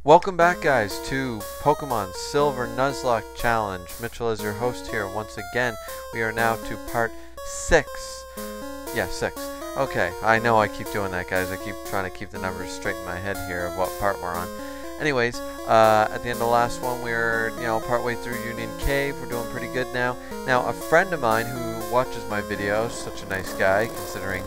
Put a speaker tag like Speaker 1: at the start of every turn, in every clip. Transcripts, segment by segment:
Speaker 1: Welcome back, guys, to Pokemon Silver Nuzlocke Challenge. Mitchell is your host here once again. We are now to part 6. Yeah, 6. Okay, I know I keep doing that, guys. I keep trying to keep the numbers straight in my head here of what part we're on. Anyways, at the end of the last one, we're, partway through Union Cave. We're doing pretty good now. Now, a friend of mine who watches my videos, such a nice guy, considering,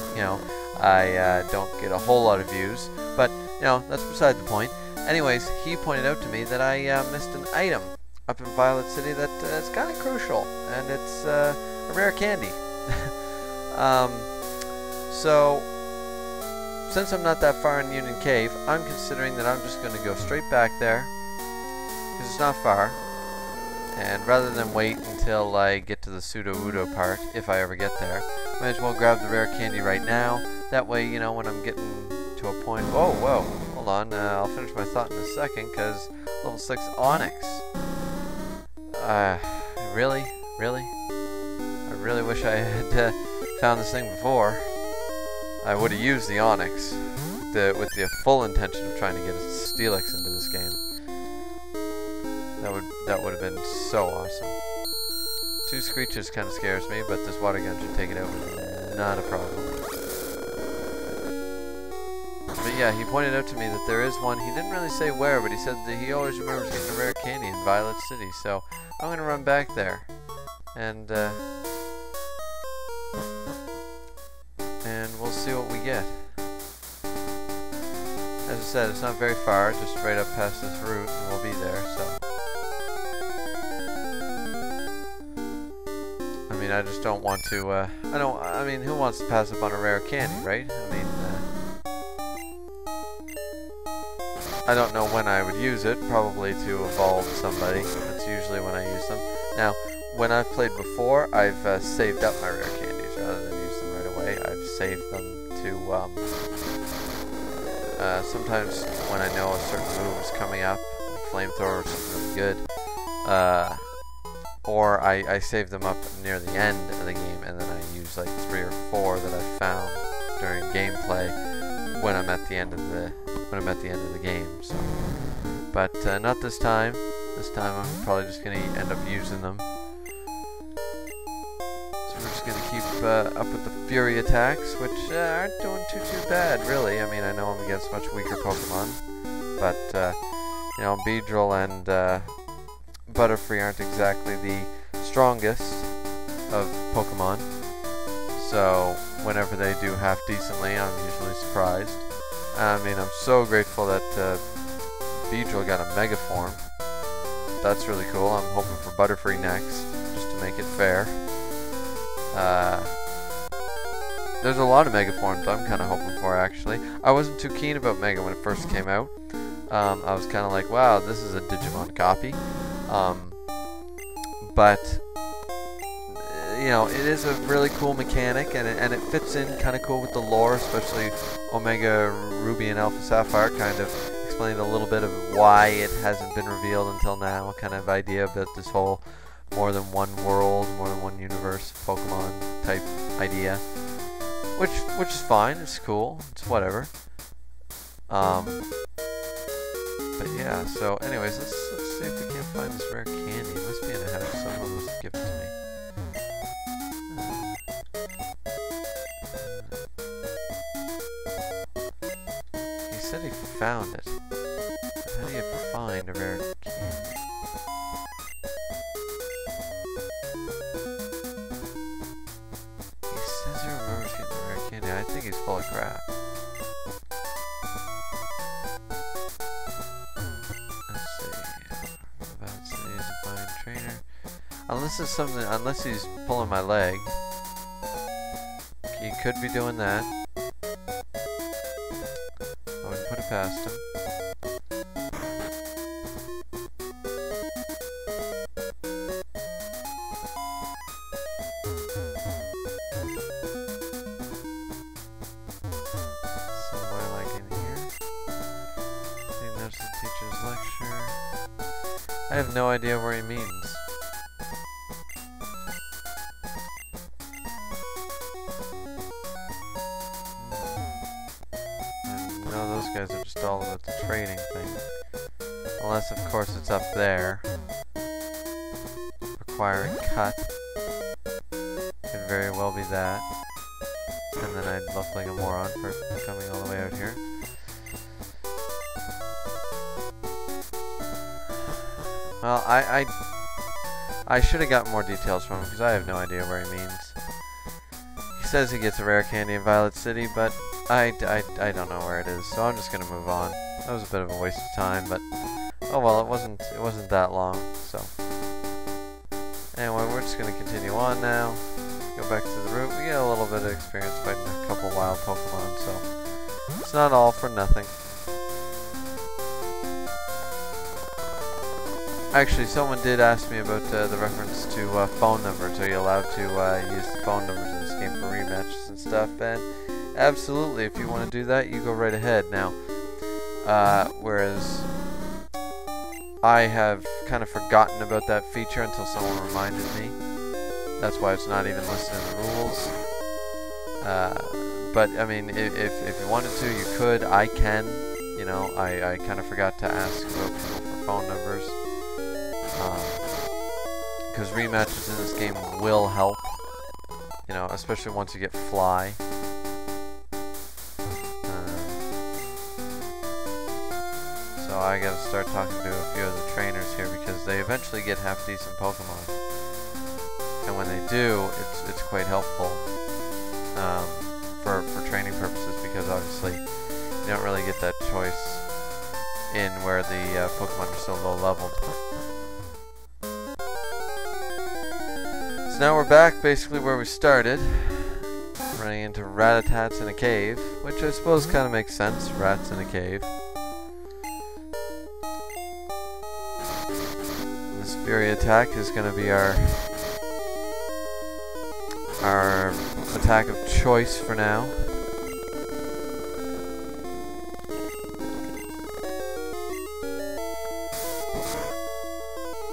Speaker 1: I don't get a whole lot of views, but, that's beside the point. Anyways, he pointed out to me that I missed an item up in Violet City that is kind of crucial, and it's a rare candy. So, since I'm not that far in Union Cave, I'm considering that I'm just going to go straight back there, because it's not far, and rather than wait until I get to the Pseudo-Udo part, if I ever get there, might as well grab the rare candy right now. That way, when I'm getting to a point... Whoa, hold on, I'll finish my thought in a second, because level 6 Onyx. Really? I really wish I had found this thing before. I would have used the Onyx with the full intention of trying to get a Steelix into this game. That would have been so awesome. 2 Screeches kind of scares me, but this water gun should take it out with not a problem. But yeah, he pointed out to me that there is one. He didn't really say where, but he said that he always remembers getting a rare candy in Violet City. So I'm going to run back there. And we'll see what we get. As I said, it's not very far, just right up past this route, and we'll be there, so. I mean, I just don't want to, I mean, who wants to pass up on a rare candy, right? I mean, I don't know when I would use it, probably to evolve somebody. That's usually when I use them. Now, when I've played before, I've saved up my rare candies rather than use them right away. I've saved them to, sometimes when I know a certain move is coming up, like Flamethrower or something really good, or I save them up near the end of the game, and then I use like 3 or 4 that I found during gameplay when I'm at the end of the game. So, but not this time. This time I'm probably just gonna end up using them. So we're just gonna keep up with the Fury attacks, which aren't doing too bad, really. I mean, I know I'm against much weaker Pokemon, but Beedrill and Butterfree aren't exactly the strongest of Pokemon. So whenever they do half decently, I'm usually surprised. I mean, I'm so grateful that Beedrill got a Mega Form. That's really cool. I'm hoping for Butterfree next, just to make it fair. There's a lot of Mega Forms I'm kind of hoping for, actually. I wasn't too keen about Mega when it first came out. I was kind of like, wow, this is a Digimon copy. But it is a really cool mechanic, and it fits in kind of cool with the lore, especially Omega Ruby and Alpha Sapphire kind of explained a little bit of why it hasn't been revealed until now, kind of idea about this whole more than one world, more than one universe Pokemon type idea, which is fine, it's cool, it's whatever. But yeah, so anyways, let's see if we can't find this rare candy. It must be in a house, someone must have given it to me. He said he found it. How do you find a rare candy? He says he remembers getting a rare candy. I think he's full of crap. Let's see. About to say he's a fine trainer. Unless he's pulling my leg. He could be doing that. I wouldn't put it past him. Somewhere like in here. I think that's the teacher's lecture. I have no idea where he means. No, those guys are just all about the trading thing. Unless, of course, it's up there. Requiring cut. Could very well be that. And then I'd look like a moron for coming all the way out here. Well, I should have gotten more details from him because I have no idea where he means. He says he gets a rare candy in Violet City, but I don't know where it is, so I'm just gonna move on. That was a bit of a waste of time, but oh well, it wasn't that long. So anyway, we're just gonna continue on now. Go back to the route. We get a little bit of experience fighting a couple wild Pokemon, so it's not all for nothing. Actually, someone did ask me about the reference to phone numbers. Are you allowed to use the phone numbers in this game for rematches and stuff? And absolutely, if you want to do that, you go right ahead. Now, whereas I have kind of forgotten about that feature until someone reminded me. That's why it's not even listed in the rules. But I mean, if you wanted to, you could. I can. You know, I kind of forgot to ask about people for phone numbers. Because rematches in this game will help, you know, especially once you get Fly. So I gotta start talking to a few of the trainers here because they eventually get half-decent Pokemon. And when they do, it's quite helpful for training purposes because obviously you don't really get that choice in where the Pokemon are so low leveled. So now we're back basically where we started, running into Rattatats in a cave, which I suppose kind of makes sense, rats in a cave. This Fury attack is going to be our attack of choice for now.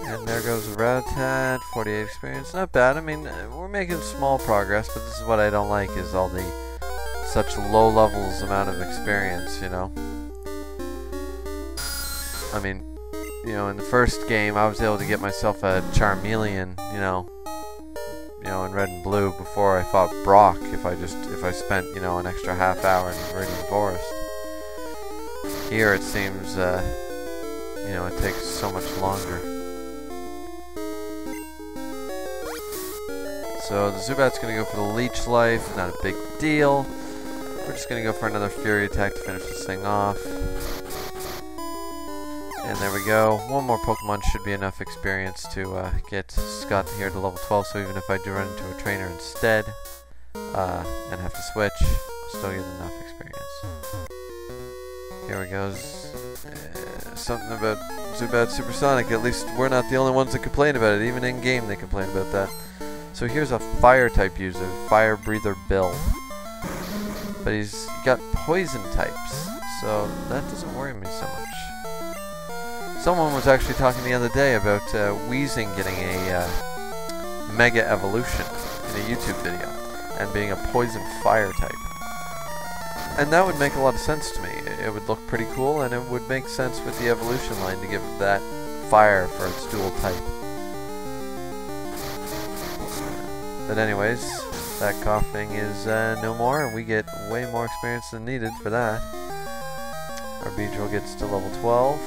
Speaker 1: And there goes the Rattata, 48 experience. Not bad. I mean, we're making small progress, but this is what I don't like, is all the such low levels amount of experience, you know. I mean, you know, in the first game, I was able to get myself a Charmeleon, you know, in Red and Blue before I fought Brock. If I spent, you know, an extra half hour in Viridian Forest. Here, it seems, you know, it takes so much longer. So the Zubat's going to go for the Leech Life, not a big deal. We're just going to go for another Fury attack to finish this thing off. And there we go. One more Pokemon should be enough experience to get Scott here to level 12, so even if I do run into a trainer instead and have to switch, I'll still get enough experience. Here we go. Something about Zubat Supersonic. At least we're not the only ones that complain about it. Even in-game they complain about that. So here's a Fire-type user, Fire Breather Bill. But he's got Poison types, so that doesn't worry me so much. Someone was actually talking the other day about Weezing getting a Mega Evolution in a YouTube video, and being a Poison Fire type. And that would make a lot of sense to me. It would look pretty cool, and it would make sense with the evolution line to give that Fire for its dual type. But anyways, that coughing is no more, and we get way more experience than needed for that. Our Beedrill gets to level 12,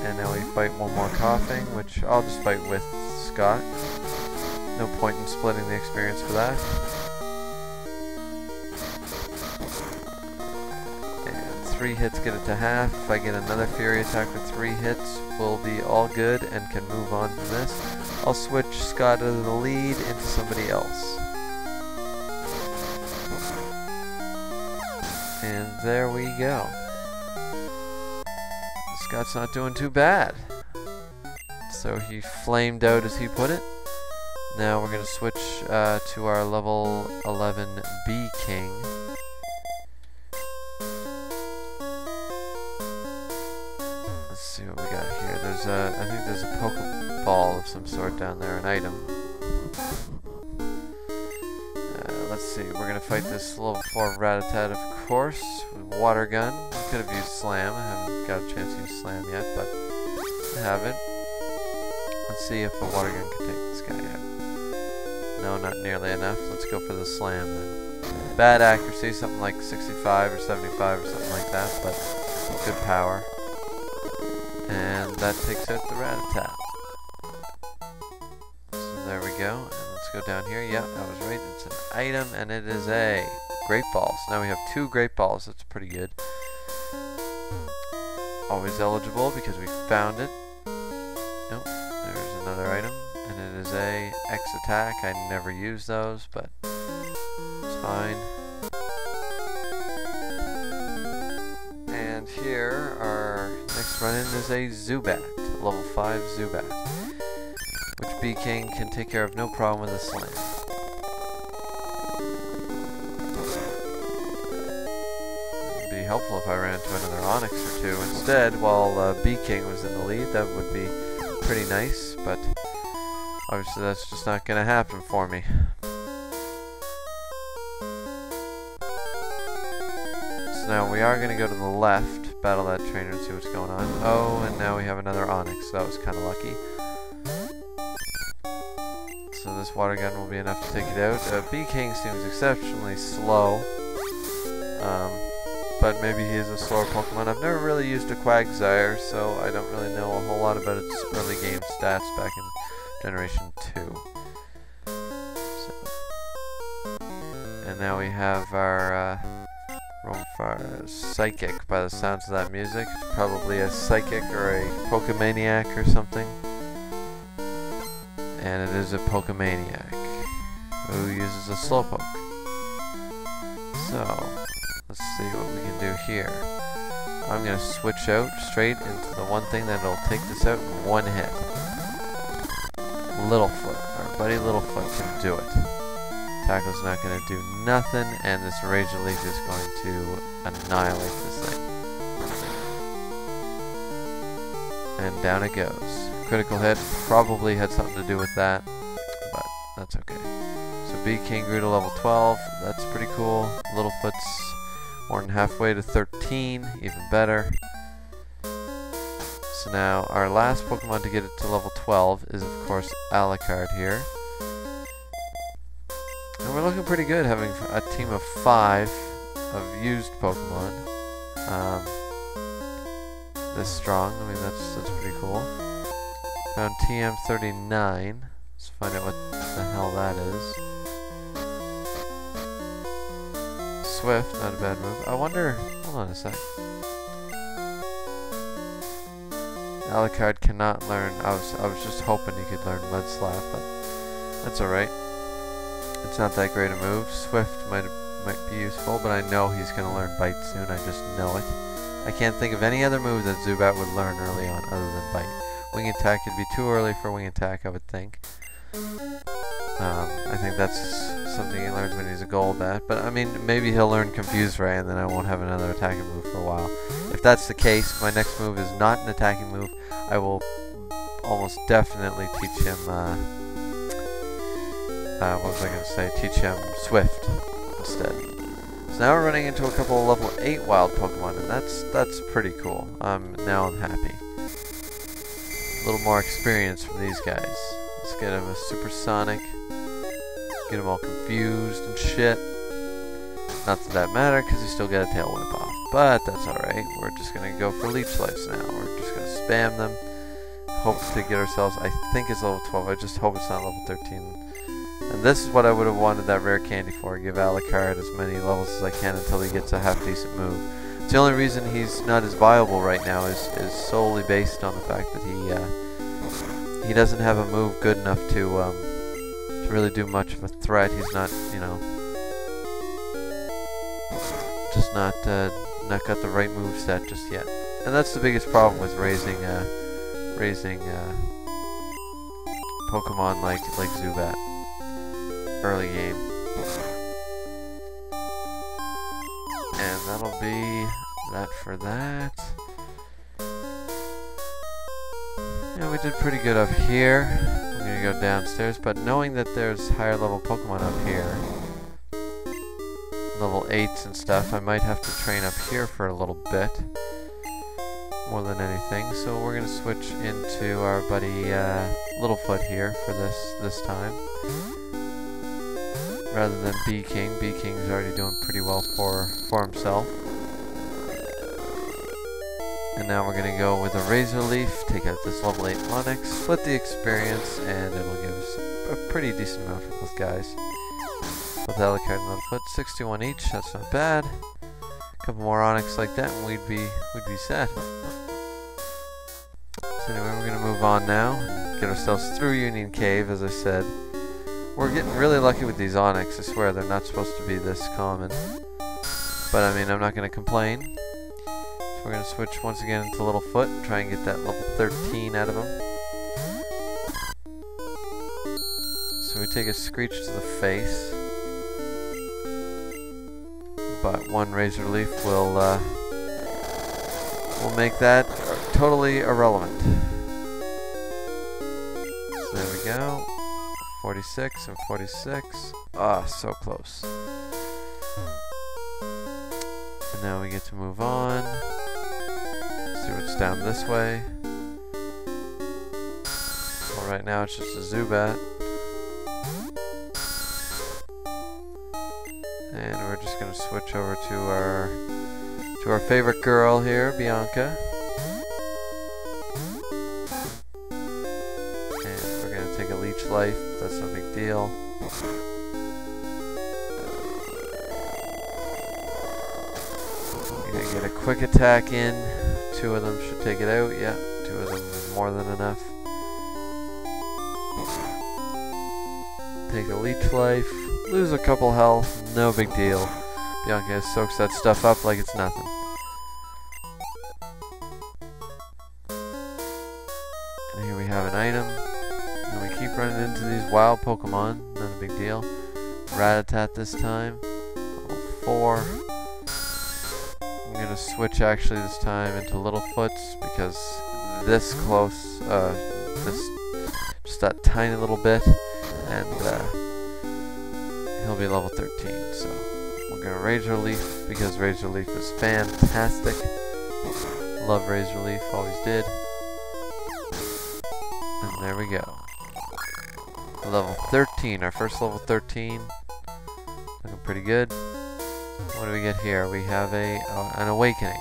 Speaker 1: and now we fight one more coughing, which I'll just fight with Scott. No point in splitting the experience for that. And 3 hits get it to half. If I get another Fury attack with 3 hits, we'll be all good and can move on from this. I'll switch Scott out of the lead into somebody else. And there we go. Scott's not doing too bad. So he flamed out, as he put it. Now we're going to switch to our level 11 Bee King. Let's see what we got here. There's I think there's a Pokeball of some sort down there, an item. Let's see, we're gonna fight this level 4 Rattata, of course, with Water Gun. I could have used Slam. I haven't got a chance to use Slam yet, but have it. Let's see if a water gun can take this guy out. No, not nearly enough. Let's go for the slam then. Bad accuracy, something like 65 or 75 or something like that, but good power. And that takes out the Rat-a-tat. So there we go. And let's go down here. Yeah, I was right. It's an item, and it is a Great Ball. So now we have 2 Great Balls. That's pretty good. Always eligible because we found it. Nope, there's another item, and it is a X attack. I never use those, but it's fine. And here, our next run-in is a Zubat, level 5 Zubat, which B-King can take care of no problem with a slam. It would be helpful if I ran into another Onix or 2 instead, while B-King was in the lead. That would be pretty nice, but obviously that's just not going to happen for me. So now we are going to go to the left, battle that trainer and see what's going on. Oh, and now we have another Onix, so that was kind of lucky. So this water gun will be enough to take it out. B-King seems exceptionally slow, but maybe he is a slower Pokemon. I've never really used a Quagsire, so I don't really know a whole lot about its early game stats back in Generation 2. So. And now we have our Psychic by the sounds of that music. It's probably a Psychic or a Pokemaniac or something. And it is a Pokemaniac who uses a Slowpoke. So, let's see what we can do here. I'm going to switch out straight into the one thing that'll take this out in one hit. Littlefoot. Our buddy Littlefoot can do it. Tackle's not going to do nothing, and this Razor Leaf is going to annihilate this thing. And down it goes. Critical hit probably had something to do with that, but that's okay. So B-King grew to level 12. That's pretty cool. Littlefoot's more than halfway to 13, even better. So now our last Pokemon to get it to level 12 is of course Alucard here. And we're looking pretty good having a team of 5 of used Pokemon. This strong, I mean that's pretty cool. Found TM39. Let's find out what the hell that is. Swift, not a bad move. I wonder, hold on a sec. Alucard cannot learn. I was just hoping he could learn Mud Slap, but that's alright. It's not that great a move. Swift might be useful, but I know he's going to learn Bite soon. I just know it. I can't think of any other move that Zubat would learn early on other than Bite. Wing Attack would be too early for Wing Attack, I would think. I think that's something he learns when he's a Golbat. But I mean, maybe he'll learn Confuse Ray, and then I won't have another attacking move for a while. If that's the case, my next move is not an attacking move. I will almost definitely teach him. What was I going to say? Teach him Swift instead. So now we're running into a couple of level 8 wild Pokemon, and that's pretty cool. Now I'm happy. A little more experience from these guys. Let's get him a Supersonic. Get him all confused and shit. Not that that matter, because he still got a Tail Whip off. But that's alright. We're just going to go for Leech Lives now. We're just going to spam them. Hope to get ourselves, I think it's level 12. I just hope it's not level 13. And this is what I would have wanted that rare candy for. Give Alucard as many levels as I can until he gets a half-decent move. It's the only reason he's not as viable right now is solely based on the fact that he doesn't have a move good enough to really do much of a threat. He's not, you know, just not got the right move set just yet. And that's the biggest problem with raising Pokemon like Zubat early game. And that'll be that for that. Yeah, we did pretty good up here. I'm gonna go downstairs, but knowing that there's higher level Pokemon up here, level 8s and stuff, I might have to train up here for a little bit. more than anything. So we're gonna switch into our buddy Littlefoot here for this time, rather than Bee King. Bee King's already doing pretty well for himself. And now we're gonna go with a Razor Leaf, take out this level 8 Onix, split the experience, and it'll give us a pretty decent amount for both guys. With Alucard and Littlefoot, 61 each, that's not bad. A couple more Onix like that and we'd be set. So anyway, we're gonna move on now and get ourselves through Union Cave, as I said. We're getting really lucky with these Onix, I swear, they're not supposed to be this common. But I mean, I'm not gonna complain. So we're gonna switch once again into Littlefoot and try and get that level 13 out of him. So we take a Screech to the face. But one Razor Leaf will make that totally irrelevant. So there we go. 46 and 46. Ah, so close. And now we get to move on. See what's down this way. Well, right now it's just a Zubat. And we're just gonna switch over to our favorite girl here, Bianca. And we're gonna take a Leech Life, that's no big deal. We're gonna get a quick attack in. 2 of them should take it out. Yeah, 2 of them is more than enough. Take a Leech Life. Lose a couple health, no big deal. Bianca soaks that stuff up like it's nothing. And here we have an item. And we keep running into these wild Pokemon, not a big deal. Rattata this time. Level 4. I'm gonna switch actually this time into Littlefoots because this close, just that tiny little bit, and he'll be level 13, so we're gonna Razor Leaf because Razor Leaf is fantastic. Love Razor Leaf, always did. And there we go. Level 13, our first level 13. Looking pretty good. What do we get here? We have an Awakening.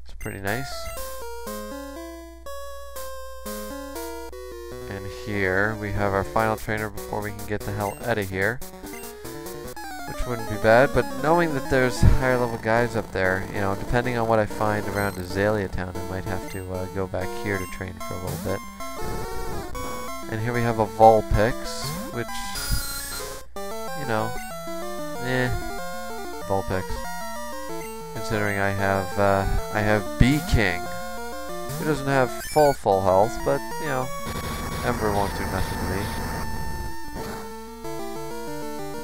Speaker 1: It's pretty nice. And here we have our final trainer before we can get the hell out of here. Which wouldn't be bad, but knowing that there's higher level guys up there, you know, depending on what I find around Azalea Town, I might have to go back here to train for a little bit. And here we have a Vulpix, which, you know, Vulpix. Considering I have Bee King, who doesn't have full health, but you know, Ember won't do nothing to me.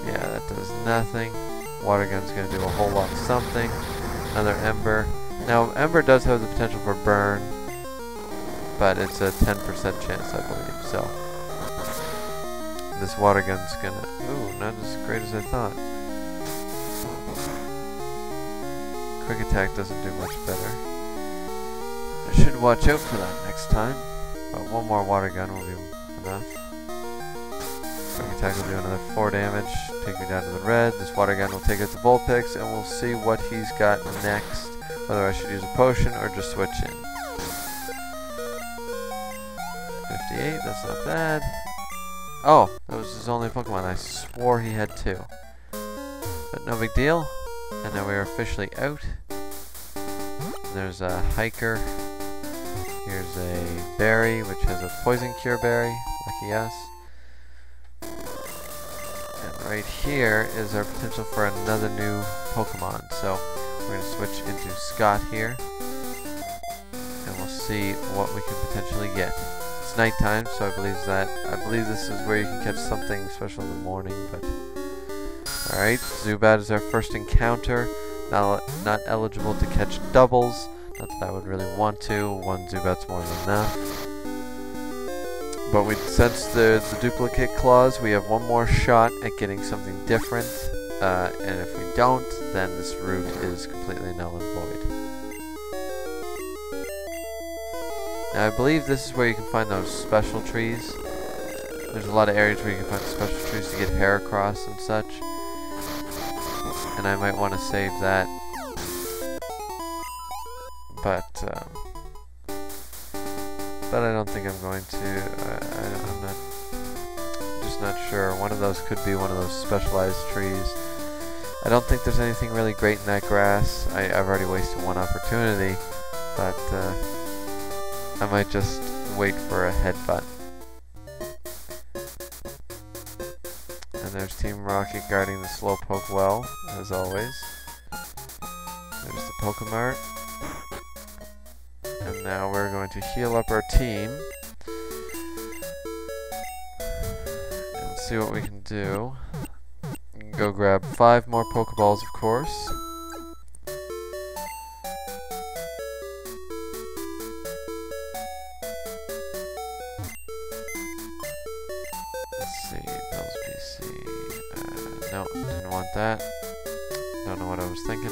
Speaker 1: Yeah, that does nothing. Water Gun's gonna do a whole lot of something. Another Ember. Now, Ember does have the potential for burn, but it's a 10% chance, I believe, so. This Water Gun's gonna... Ooh, not as great as I thought. Quick Attack doesn't do much better. I should watch out for that next time, but one more Water Gun will be enough. Quick Attack will do another 4 damage, take me down to the red. This Water Gun will take out the Vulpix, and we'll see what he's got next. Whether I should use a potion or just switch in. 58, that's not bad. Oh, that was his only Pokemon. I swore he had 2. But no big deal. And now we are officially out. There's a Hiker. Here's a Berry, which has a Poison Cure Berry. Lucky us. And right here is our potential for another new Pokemon. So we're going to switch into Scott here. And we'll see what we can potentially get. It's nighttime, so I believe this is where you can catch something special in the morning, but alright, Zubat is our first encounter. Not eligible to catch doubles. Not that I would really want to. 1 Zubat's more than enough. But since the duplicate clause, we have one more shot at getting something different. And if we don't, then this route is completely null and void. Now I believe this is where you can find those special trees. There's a lot of areas where you can find special trees to get Heracross and such. And I might want to save that. But I don't think I'm going to. I'm just not sure. One of those could be one of those specialized trees. I don't think there's anything really great in that grass. I've already wasted one opportunity, but I might just wait for a headbutt. And there's Team Rocket guarding the Slowpoke well, as always. There's the PokeMart. And now we're going to heal up our team and see what we can do. We can go grab 5 more Pokeballs, of course. Let's see, Bill's PC. No, didn't want that. Don't know what I was thinking.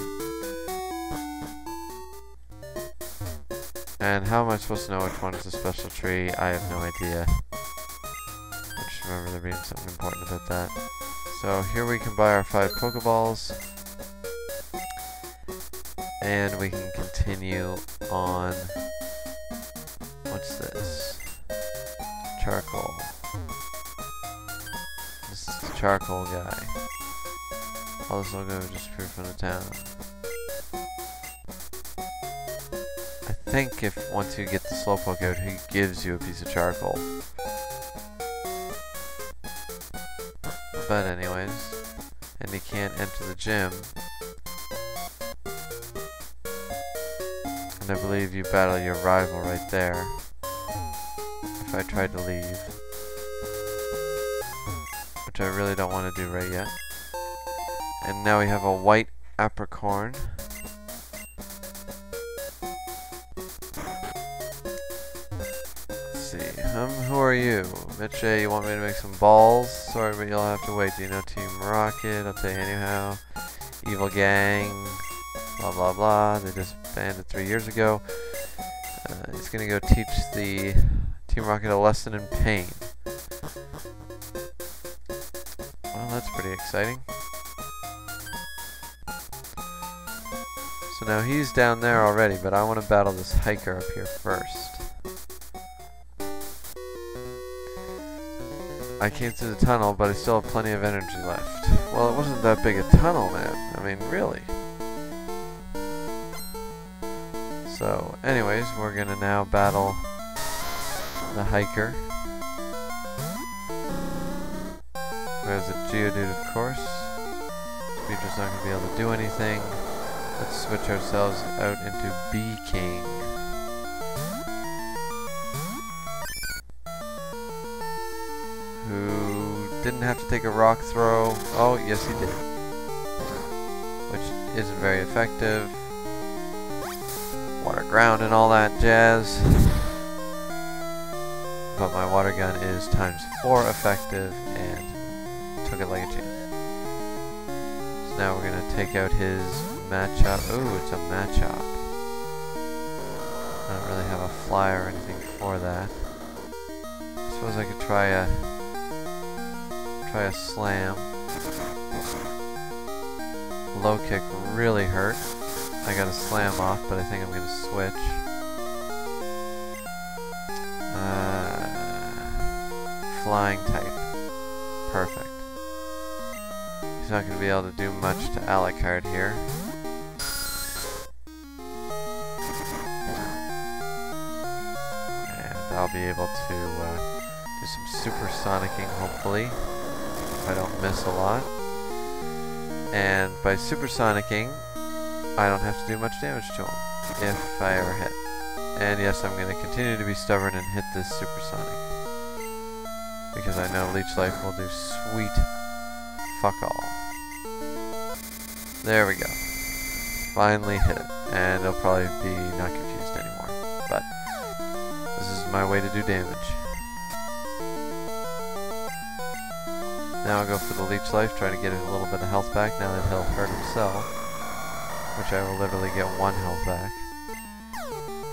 Speaker 1: And how am I supposed to know which one is a special tree? I have no idea. I just remember there being something important about that. So here we can buy our 5 Pokeballs. And we can continue on. What's this? Charcoal. This is the charcoal guy. All this will go just free from the town. I think if once you get the Slowpoke out, he gives you a piece of charcoal. But anyways, and you can't enter the gym. And I believe you battle your rival right there. If I tried to leave. Which I really don't want to do right yet. And now we have a white apricorn. Who are you? Mitch, you want me to make some balls? Sorry, but you'll have to wait. Do you know Team Rocket? I'll tell you anyhow. Evil Gang. Blah, blah, blah. They disbanded 3 years ago. He's gonna go teach the Team Rocket a lesson in pain. Well, that's pretty exciting. So now he's down there already, but I want to battle this hiker up here first. I came through the tunnel, but I still have plenty of energy left. Well, it wasn't that big a tunnel, man. I mean, really. So, anyways, we're gonna now battle the hiker. There's a Geodude, of course. Speedrun's not gonna be able to do anything. Let's switch ourselves out into Bee King. Who didn't have to take a rock throw. Oh, yes he did. Which isn't very effective. Water ground and all that jazz. But my water gun is ×4 effective and took it like a champ. So now we're going to take out his Machop. Ooh, it's a Machop. I don't really have a fly or anything for that. I suppose I could try a slam. Low kick really hurt. I got a slam off, but I think I'm going to switch. Flying type. Perfect. He's not going to be able to do much to Alucard here. And I'll be able to do some supersonicking, hopefully. If I don't miss a lot. And by supersonicking, I don't have to do much damage to him, if I ever hit. And yes, I'm going to continue to be stubborn and hit this supersonic. Because I know Leech Life will do sweet fuck all. There we go. Finally hit it. And it'll probably be not confused anymore. But this is my way to do damage. Now I'll go for the Leech Life, try to get a little bit of health back now that he'll hurt himself. Which I will literally get 1 health back.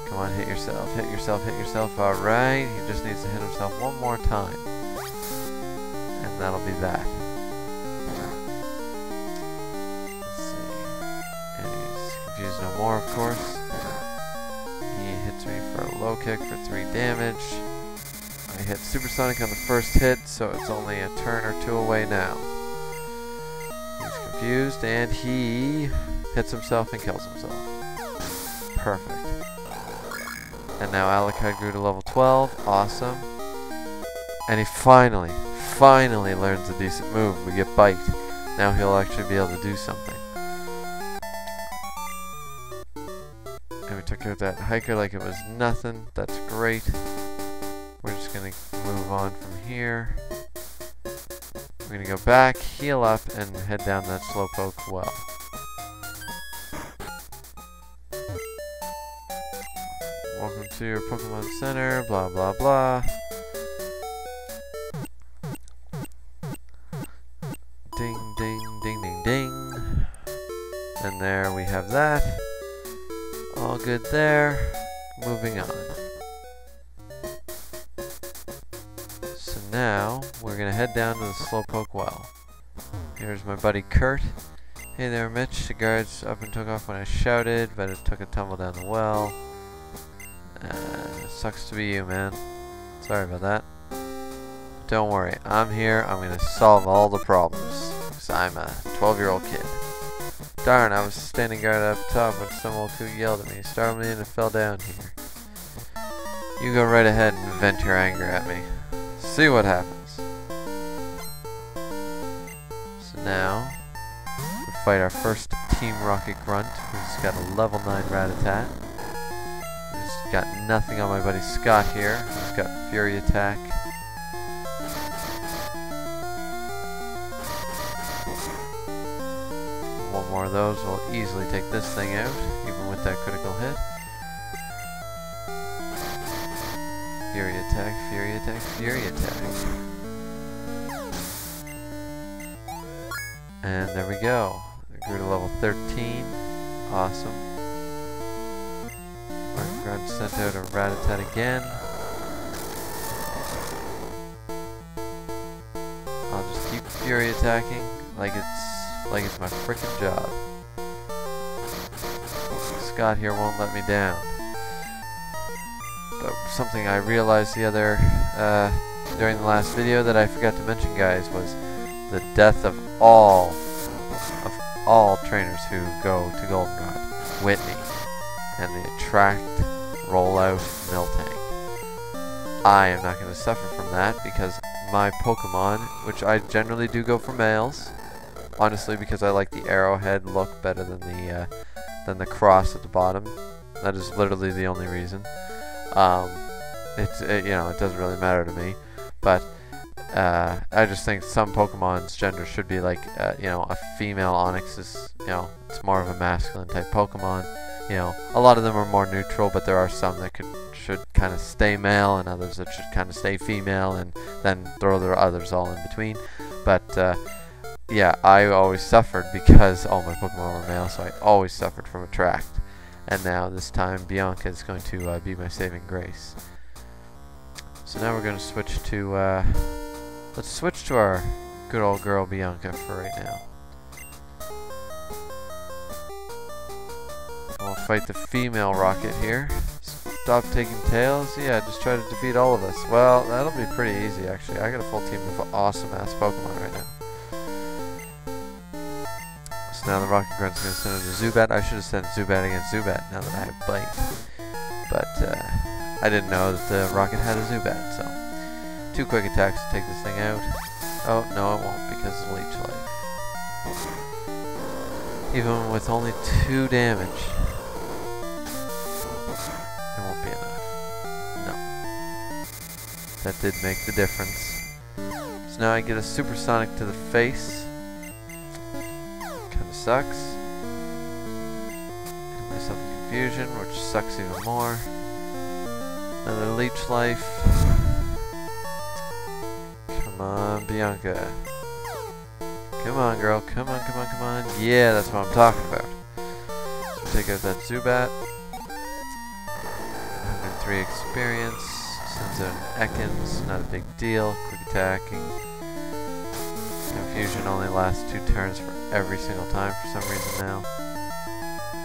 Speaker 1: Come on, hit yourself, hit yourself, hit yourself. Alright, he just needs to hit himself one more time. And that'll be that. Let's see. And he's confused no more, of course. He hits me for a low kick for 3 damage. I hit Supersonic on the first hit, so it's only a turn or 2 away now. He's confused, and he hits himself and kills himself. Perfect. And now Alucard grew to level 12. Awesome. And he finally learns a decent move. We get Bite. Now he'll actually be able to do something. And we took out that hiker like it was nothing. That's great. We're just going to move on from here. We're going to go back, heal up, and head down that Slowpoke well. Welcome to your Pokemon Center, blah blah blah. Ding ding ding ding ding. And there we have that. All good there. Moving on. So now we're gonna head down to the Slowpoke well. Here's my buddy Kurt. Hey there, Mitch. The guards up and took off when I shouted, but it took a tumble down the well. Sucks to be you, man. Sorry about that. Don't worry, I'm here. I'm gonna solve all the problems. Because I'm a 12-year-old kid. Darn, I was standing guard up top when some old coot yelled at me, startled me, and fell down here. You go right ahead and vent your anger at me. See what happens. So now, we fight our first Team Rocket Grunt, who's got a level 9 Rattata. Got nothing on my buddy Scott here. He's got Fury Attack. One more of those will easily take this thing out, even with that critical hit. Fury Attack, Fury Attack, Fury Attack. And there we go. We grew to level 13. Awesome. Grunt sent out a Rattata again. I'll just keep Fury attacking like it's my frickin' job. Scott here won't let me down. But something I realized during the last video that I forgot to mention, guys, was the death of all trainers who go to Goldenrod. Whitney and the Attract Rollout Miltank. I am not going to suffer from that because my Pokemon, which I generally do go for males, honestly because I like the arrowhead look better than the cross at the bottom. That is literally the only reason. You know, it doesn't really matter to me, but I just think some Pokemon's gender should be like, you know, a female Onix is, you know, it's more of a masculine type Pokemon. You know, a lot of them are more neutral, but there are some that should kind of stay male, and others that should kind of stay female, and then throw the others all in between. But yeah, I always suffered because all my Pokemon were male, so I always suffered from Attract. And now this time Bianca is going to be my saving grace. So now we're going to switch to let's switch to our good old girl Bianca for right now. We'll fight the female Rocket here. Stop taking tails. Yeah, just try to defeat all of us. Well, that'll be pretty easy actually. I got a full team of awesome ass Pokemon right now. So now the Rocket Grunt's gonna send it to Zubat. I should have sent Zubat against Zubat now that I have Bite. But I didn't know that the Rocket had a Zubat, so 2 quick attacks to take this thing out. Oh, no it won't because of Leech Life. Even with only 2 damage, it won't be enough. No. That did make the difference. So now I get a Supersonic to the face. Kinda sucks. Get myself in confusion, which sucks even more. Another Leech Life. Come on, Bianca. Come on, girl. Come on, come on, come on. Yeah, that's what I'm talking about. So take out that Zubat. 3 experience. Sends out an Ekans, not a big deal. Quick attacking. Confusion only lasts 2 turns for every single time for some reason now.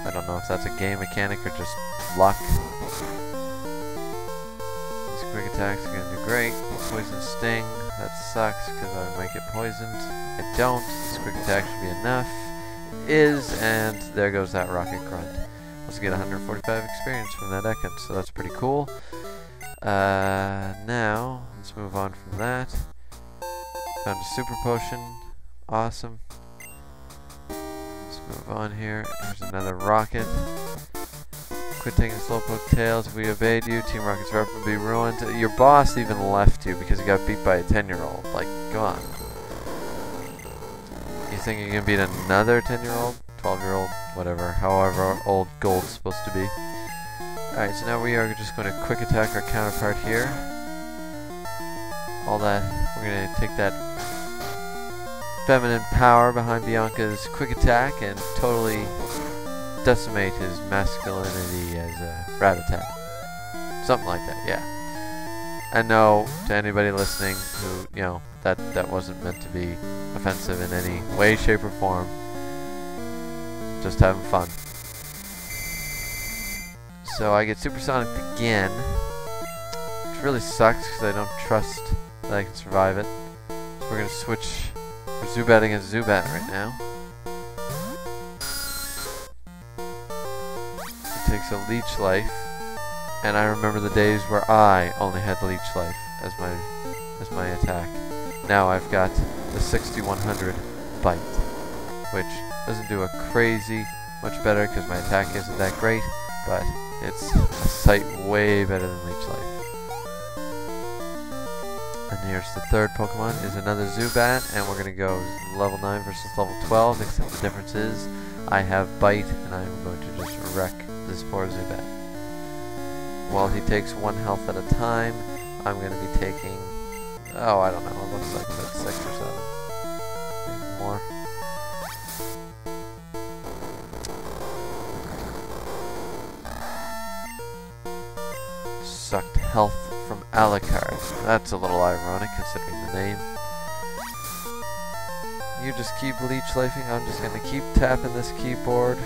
Speaker 1: I don't know if that's a game mechanic or just luck. These quick attacks are gonna do great. Poison Sting, that sucks because I might get poisoned. I don't. This quick attack should be enough. It is, and there goes that Rocket Grunt. Also get 145 experience from that Ekans, so that's pretty cool. Now, let's move on from that. Found a Super Potion. Awesome. Let's move on here. Here's another Rocket. Quit taking Slowpoke tails. If we obeyed you, Team Rocket's rep would be ruined. Your boss even left you because he got beat by a 10-year-old. Like, go on. You think you can beat another 10-year-old? 12-year-old? Whatever. However old Gold's supposed to be. Alright, so now we are just going to quick attack our counterpart here. All that. We're going to take that feminine power behind Bianca's quick attack and totally decimate his masculinity as a Rattata. Something like that, yeah. And no, to anybody listening who, you know, that wasn't meant to be offensive in any way, shape, or form. Just having fun. So I get Supersonic again, which really sucks because I don't trust that I can survive it. So we're going to switch for Zubat against Zubat right now. Takes a Leech Life, and I remember the days where I only had Leech Life as my attack. Now I've got the 6100 Bite, which doesn't do a crazy much better because my attack isn't that great, but it's a sight way better than Leech Life. And here's the third Pokemon, is another Zubat, and we're gonna go level 9 versus level 12, except the difference is I have Bite, and I'm going to just wreck this poor Zubat. While he takes 1 health at a time, I'm going to be taking, oh, I don't know, it looks like about 6 or 7. Maybe more. Sucked health from Alucard. That's a little ironic considering the name. You just keep Leech Lifing, I'm just going to keep tapping this keyboard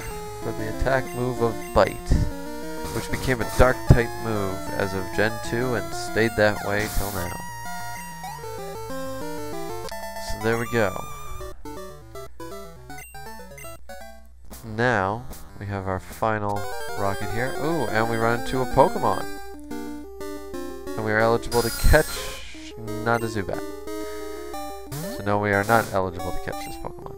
Speaker 1: for the attack move of Bite, which became a dark type move as of Gen 2 and stayed that way till now. So there we go. Now we have our final Rocket here. Ooh, and we run into a Pokemon. And we are eligible to catch not a Zubat. So no, we are not eligible to catch this Pokemon.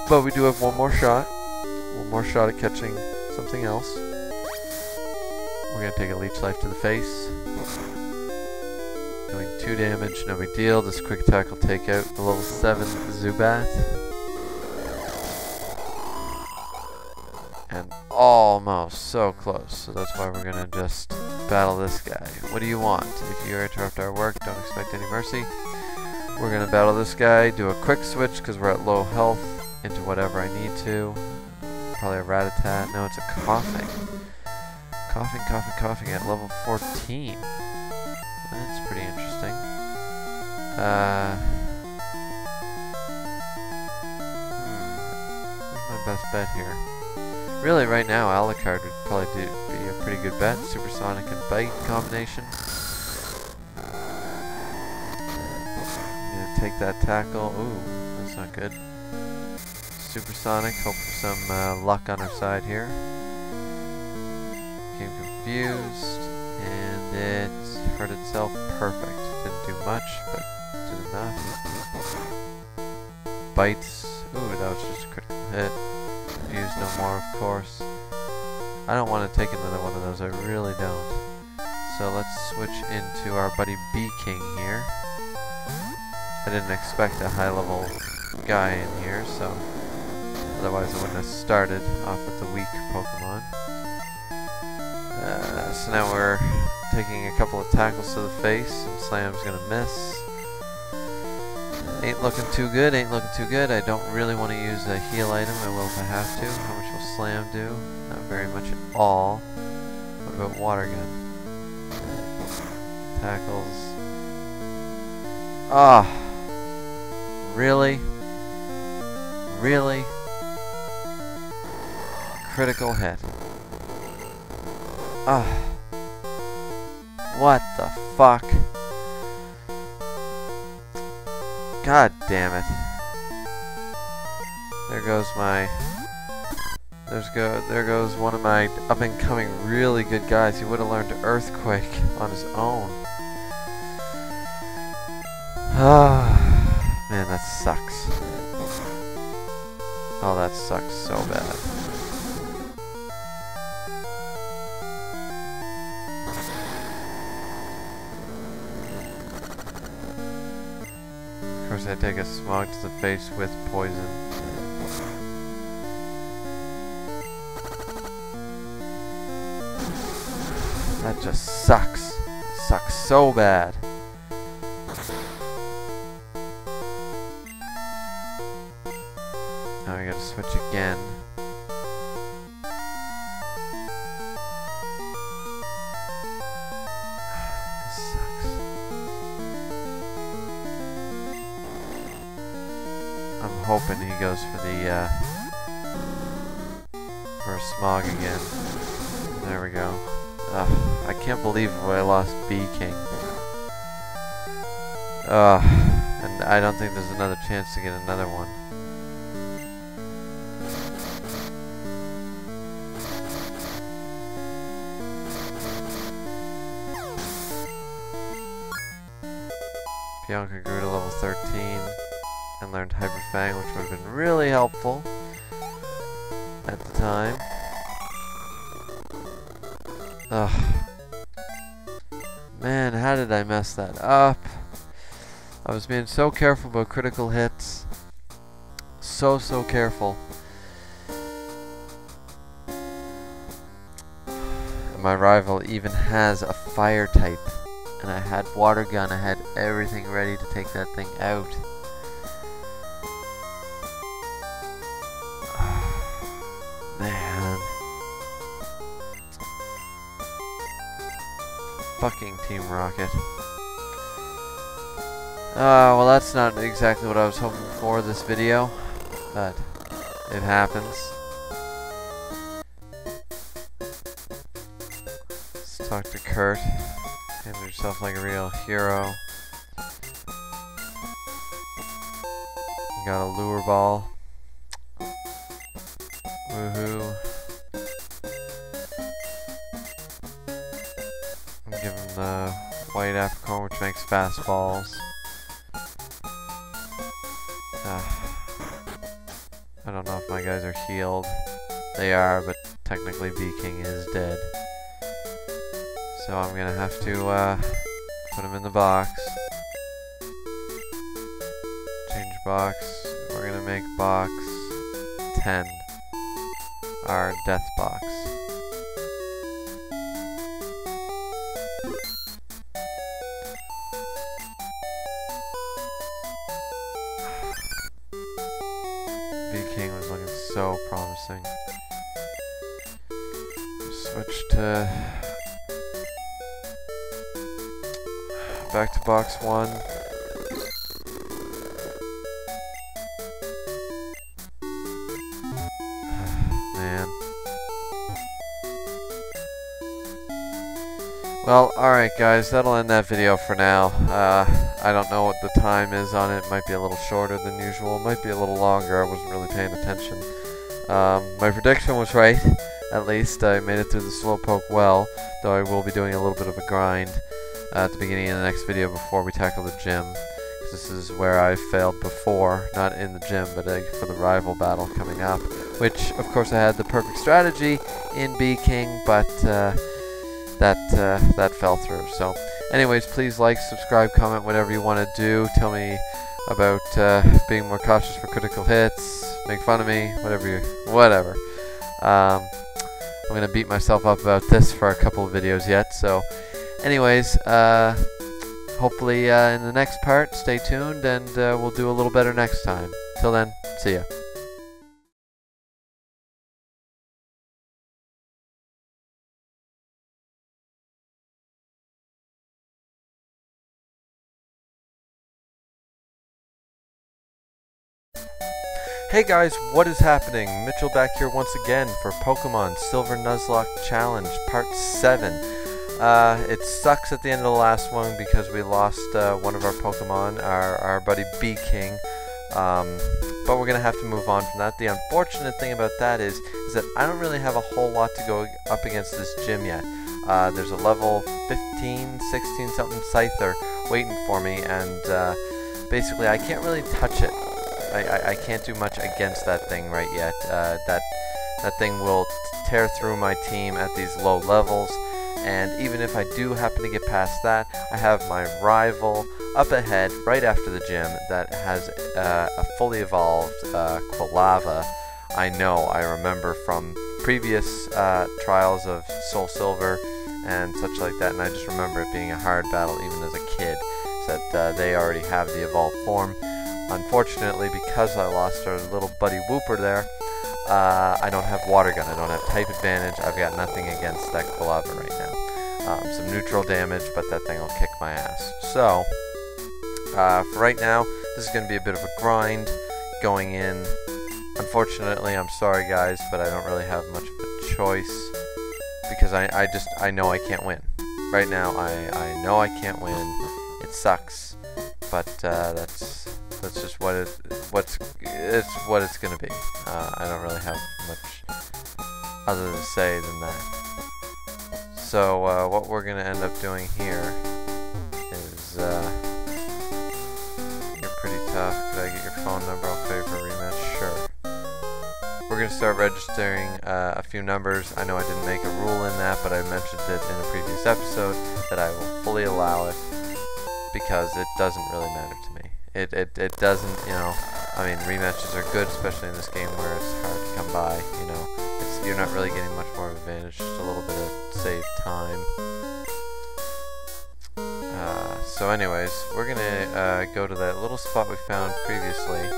Speaker 1: But we do have one more shot. One more shot at catching something else. We're going to take a Leech Life to the face. Doing 2 damage, no big deal. This quick attack will take out the level 7 Zubat. And almost so close. So that's why we're going to just battle this guy. What do you want? If you interrupt our work, don't expect any mercy. We're going to battle this guy, do a quick switch because we're at low health into whatever I need to. Probably a Rattata. No, it's a Coughing. Coughing at level 14. That's pretty interesting. What's my best bet here? Really, right now, Alucard would probably be a pretty good bet. Supersonic and Bite combination. Gonna take that tackle. Ooh, that's not good. Supersonic, hope for some luck on our side here. Became confused, and it hurt itself perfect. Didn't do much, but did enough. Bites. Ooh, that was just a critical hit. Confused no more, of course. I don't want to take another one of those, I really don't. So let's switch into our buddy B-King here. I didn't expect a high level guy in here, so otherwise I wouldn't have started off with the weak Pokemon. So now we're taking a couple of tackles to the face, and Slam's gonna miss. Ain't looking too good, ain't looking too good. I don't really want to use a heal item, I will if I have to. How much will Slam do? Not very much at all. What about Water Gun? tackles. Ah, really? Really? Critical hit. Ah. What the fuck? God damn it. There goes my... There goes one of my up-and-coming really good guys. He would have learned Earthquake on his own. Ah, man, that sucks. Oh, that sucks so bad. Of course, I take a smog to the face with poison. That just sucks. It sucks so bad. Now I gotta switch again. This sucks. I'm hoping he goes for the for a smog again. There we go. I can't believe I lost B-King. And I don't think there's another chance to get another one. Bianca grew to level 13 and learned Hyper Fang, which would have been really helpful at the time. Ugh. Man, how did I mess that up? I was being so careful about critical hits. So careful. And my rival even has a fire type. And I had water gun, I had everything ready to take that thing out. Man. Fucking Team Rocket. Well, that's not exactly what I was hoping for this video, but it happens. Let's talk to Kurt. Handle yourself like a real hero. You got a lure ball. Woohoo. Give him the white apricorn, which makes fastballs. I don't know if my guys are healed. They are, but technically B-King is dead. So I'm gonna have to put him in the box. Change box. We're gonna make box 10 our death box. B-King was looking so promising. Switch to back to box 1. Man. Well, alright guys, that'll end that video for now. I don't know what the time is on it. It might be a little shorter than usual. It might be a little longer. I wasn't really paying attention. My prediction was right. At least I made it through the Slowpoke well, though I will be doing a little bit of a grind at the beginning of the next video before we tackle the gym. This is where I failed before, not in the gym, but for the rival battle coming up, which of course I had the perfect strategy in B-King, but that fell through. So anyways, please like, subscribe, comment, whatever you want to do. Tell me about being more cautious for critical hits, make fun of me, whatever. I'm gonna beat myself up about this for a couple of videos yet. So anyways, hopefully in the next part, stay tuned, and we'll do a little better next time. Till then, see ya. Hey guys, what is happening? Mitchell back here once again for Pokemon Silver Nuzlocke Challenge Part 7. It sucks at the end of the last one because we lost one of our Pokemon, our buddy B-King. But we're going to have to move on from that. The unfortunate thing about that is that I don't really have a whole lot to go up against this gym yet. There's a level 15, 16 something Scyther waiting for me, and basically I can't really touch it. I can't do much against that thing right yet. That thing will tear through my team at these low levels, and even if I do happen to get past that, I have my rival up ahead right after the gym that has a fully evolved Quilava. I remember from previous trials of Soul Silver and such like that, and I just remember it being a hard battle even as a kid, that they already have the evolved form. Unfortunately, because I lost our little buddy Wooper there, I don't have Water Gun, I don't have type advantage, I've got nothing against that Quilava right now. Some neutral damage, but that thing will kick my ass. So, for right now, this is going to be a bit of a grind going in. Unfortunately, I'm sorry guys, but I don't really have much of a choice, because I know I can't win. Right now, I know I can't win. It sucks, but that's just what it's gonna be. I don't really have much other to say than that. So what we're gonna end up doing here is you're pretty tough. Could I get your phone number? I'll pay for a rematch. Sure. We're gonna start registering a few numbers. I know I didn't make a rule in that, but I mentioned it in a previous episode that I will fully allow it because it doesn't really matter to me. It doesn't, you know, I mean, rematches are good, especially in this game where it's hard to come by, you know. You're not really getting much more of an advantage, just a little bit of saved time. So anyways, we're gonna go to that little spot we found previously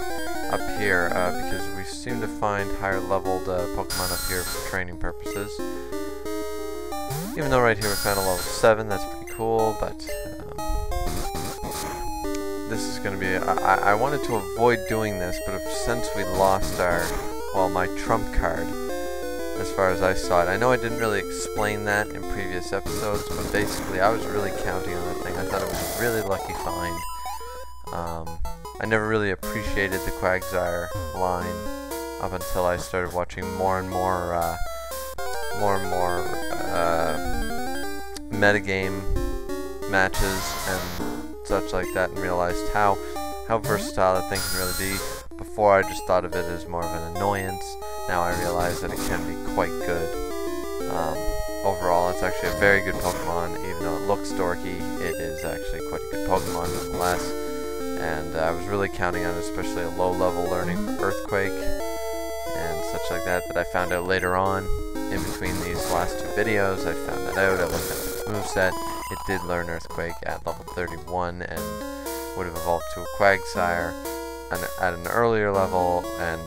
Speaker 1: up here, because we seem to find higher leveled Pokemon up here for training purposes. Even though right here we found a level 7, that's pretty cool, but this is going to be, I wanted to avoid doing this, but since we lost my trump card, as far as I saw it, I know I didn't really explain that in previous episodes, but basically I was really counting on that thing. I thought it was a really lucky find. I never really appreciated the Quagsire line up until I started watching more and more metagame matches and such like that, and realized how versatile that thing can really be. Before I just thought of it as more of an annoyance. Now I realize that it can be quite good. Overall, it's actually a very good Pokemon. Even though it looks dorky, it is actually quite a good Pokemon nonetheless. And I was really counting on it, especially a low-level learning Earthquake and such like that, that I found out later on. In between these last two videos, I found that out. I looked at its moveset. It did learn Earthquake at level 31 and would have evolved to a Quagsire at an earlier level, and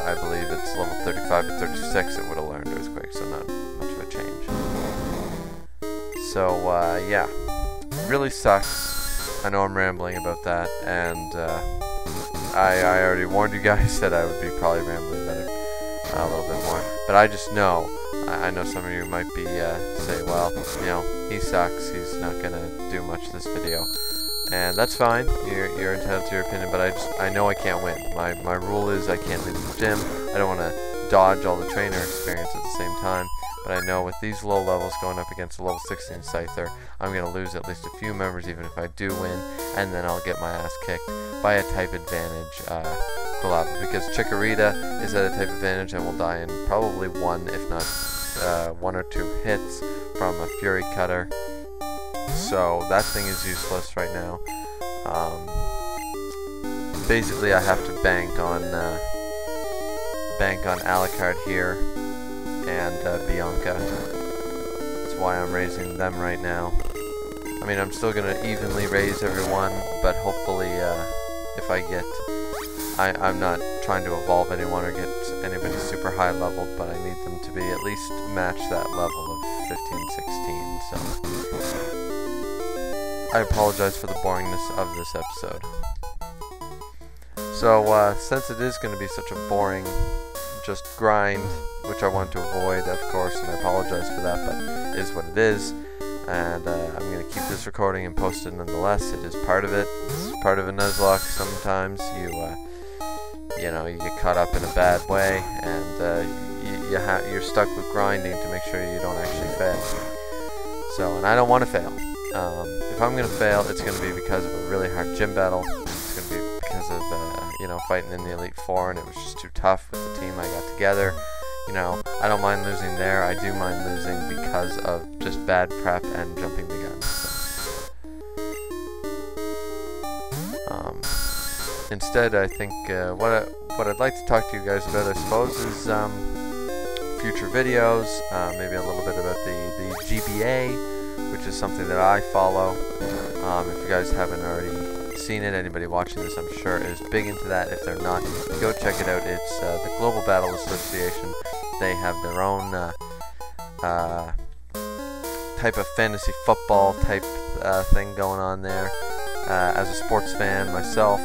Speaker 1: I believe it's level 35 or 36 it would have learned Earthquake, so not much of a change. So, yeah. Really sucks. I know I'm rambling about that, and I already warned you guys that I would be probably rambling about it a little bit more. But I just know, I know some of you might be say, well, you know, he sucks, he's not gonna do much this video. And that's fine, you're entitled to your opinion, but I know I can't win. My rule is I can't leave the gym. I don't want to dodge all the trainer experience at the same time, but I know with these low levels going up against a level 16 Scyther, I'm going to lose at least a few members even if I do win, and then I'll get my ass kicked by a type advantage Quilava, because Chikorita is at a type advantage and will die in probably one, if not 1 or 2 hits from a Fury Cutter. So that thing is useless right now. Basically, I have to bank on Alucard here and Bianca. That's why I'm raising them right now. I mean, I'm still gonna evenly raise everyone, but hopefully, if I get, I'm not trying to evolve anyone or get anybody super high leveled, but I need them to be at least match that level of 15, 16. So. I apologize for the boringness of this episode. So since it is going to be such a boring just grind, which I want to avoid, of course, and I apologize for that, but it is what it is. And I'm going to keep this recording and post it nonetheless. It is part of it. It's part of a Nuzlocke. Sometimes you know, you get caught up in a bad way, and you're stuck with grinding to make sure you don't actually fail. So, and I don't want to fail. If I'm going to fail, it's going to be because of a really hard gym battle. It's going to be because of you know, fighting in the Elite Four, and it was just too tough with the team I got together. You know, I don't mind losing there. I do mind losing because of just bad prep and jumping the gun. So, instead, I think what I'd like to talk to you guys about, I suppose, is future videos. Maybe a little bit about the GBA, which is something that I follow. If you guys haven't already seen it, anybody watching this, I'm sure, is big into that. If they're not, go check it out. It's the Global Battle Association. They have their own type of fantasy football type thing going on there. As a sports fan myself,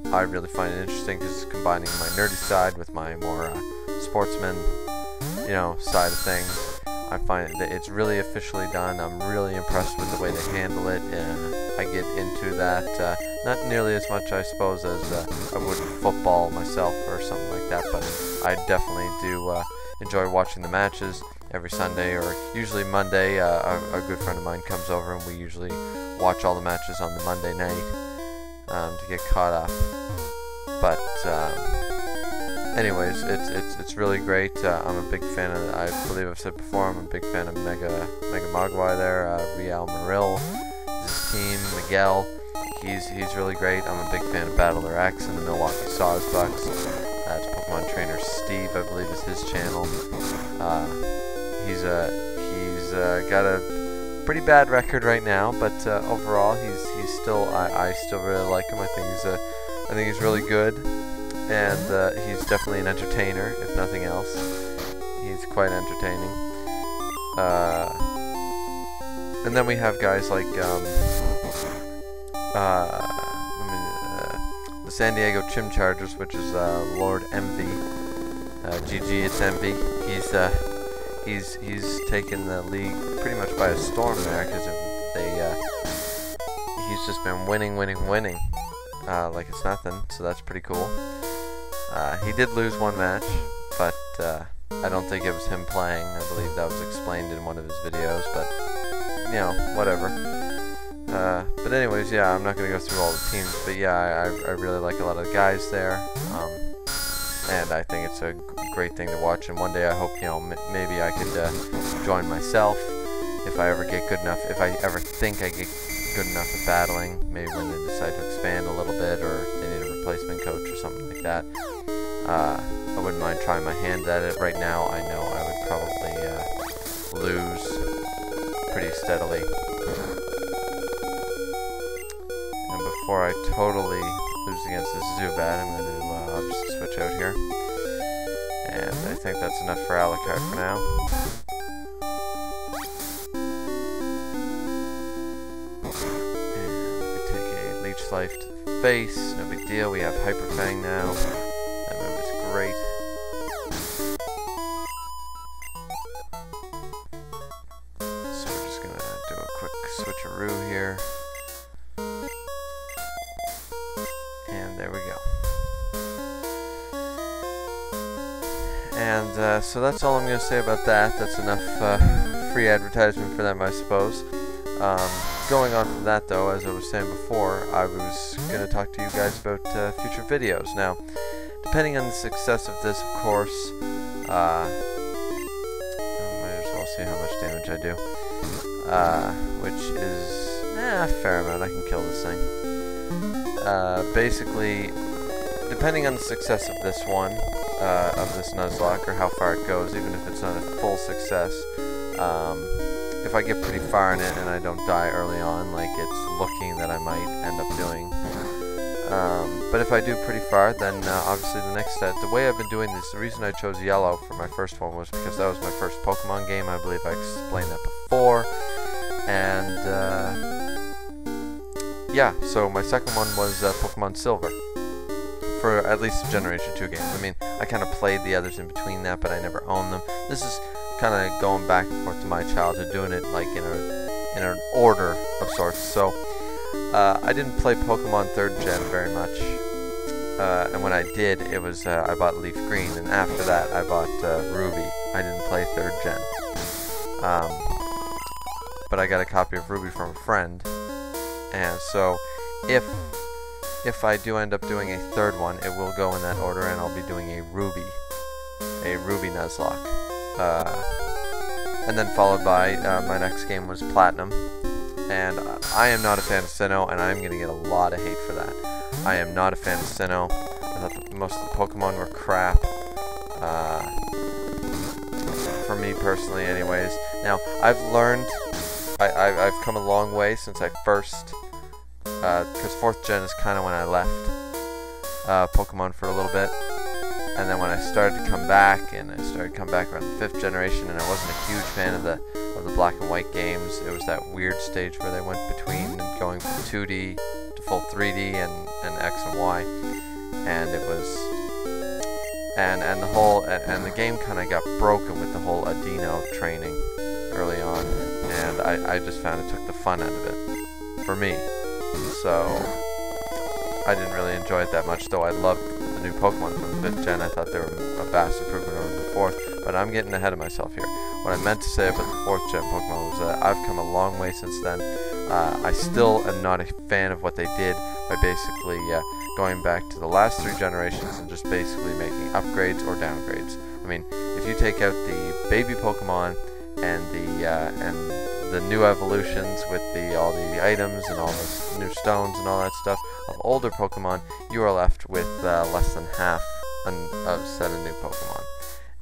Speaker 1: I really find it interesting because it's combining my nerdy side with my more sportsman, you know, side of things. I find that it's really officially done. I'm really impressed with the way they handle it. I get into that, not nearly as much, I suppose, as I would football myself or something like that, but I definitely do enjoy watching the matches every Sunday, or usually Monday. A good friend of mine comes over, and we usually watch all the matches on the Monday night to get caught up. But anyways, it's really great. I'm a big fan of, I believe I've said before, I'm a big fan of Mega Mogwai there, Real Maril, his team, Miguel. He's really great. I'm a big fan of Battler X and the Milwaukee Sawsbucks. It's Pokemon Trainer Steve, I believe, is his channel. He's got a pretty bad record right now, but overall he's still, I still really like him. I think he's really good, and he's definitely an entertainer, if nothing else. He's quite entertaining. And then we have guys like the San Diego Chim Chargers, which is Lord Envy. GG, it's Envy. He's taken the league pretty much by a storm there, because he's just been winning like it's nothing. So that's pretty cool. He did lose one match, but I don't think it was him playing. I believe that was explained in one of his videos, but you know, whatever. But anyways, yeah, I'm not going to go through all the teams, but yeah, I really like a lot of the guys there, and I think it's a great thing to watch, and one day I hope, you know, maybe I could join myself if I ever get good enough, if I ever think I get good enough at battling, maybe when they decide to expand a little bit, or if they need a replacement coach or something like that. I wouldn't mind trying my hand at it. Right now, I know I would probably lose pretty steadily. Before I totally lose against this Zubat, I'm going to I'll just switch out here. And I think that's enough for Alucard for now. And we could take a Leech Life to the face, no big deal. We have Hyper Fang now. That move is great. So we're just going to do a quick switcheroo here. There we go. And so that's all I'm going to say about that. That's enough free advertisement for them, I suppose. Going on from that, though, as I was saying before, I was going to talk to you guys about future videos. Now, depending on the success of this, of course, I might as well see how much damage I do, which is a fair amount. I can kill this thing. Basically, depending on the success of this one, of this Nuzlocke, or how far it goes, even if it's not a full success, if I get pretty far in it and I don't die early on, like it's looking that I might end up doing, but if I do pretty far, then obviously the next step, the way I've been doing this, the reason I chose yellow for my first one was because that was my first Pokemon game. I believe I explained that before, and yeah, so my second one was Pokemon Silver. for at least Generation 2 games. I mean, I kind of played the others in between that, but I never owned them. This is kind of going back and forth to my childhood, doing it like in an order of sorts. So I didn't play Pokemon 3rd Gen very much, and when I did, it was I bought Leaf Green, and after that I bought Ruby. I didn't play 3rd Gen, but I got a copy of Ruby from a friend, and so if I do end up doing a 3rd one, it will go in that order, and I'll be doing a Ruby Nuzlocke. And then followed by my next game was Platinum, and I am not a fan of Sinnoh, and I'm going to get a lot of hate for that. I am not a fan of Sinnoh. I thought that most of the Pokemon were crap, for me personally anyways. Now, I've learned, I've come a long way since I first, because 4th Gen is kind of when I left Pokemon for a little bit. And then when I started to come back, and I started to come back around the 5th generation, and I wasn't a huge fan of the black and white games. It was that weird stage where they went between going from 2D to full 3D and X and Y, and it was and the whole and the game kind of got broken with the whole Adino training early on, and I just found it took the fun out of it for me. So I didn't really enjoy it that much, though I loved the new Pokemon from the 5th Gen. I thought they were a vast improvement over the 4th, but I'm getting ahead of myself here. What I meant to say about the 4th Gen Pokemon was that I've come a long way since then. I still am not a fan of what they did by basically going back to the last 3 generations and just basically making upgrades or downgrades. I mean, if you take out the baby Pokemon and the new evolutions with all the items and all the new stones and all that stuff of older Pokemon, you are left with less than half a set of new Pokemon.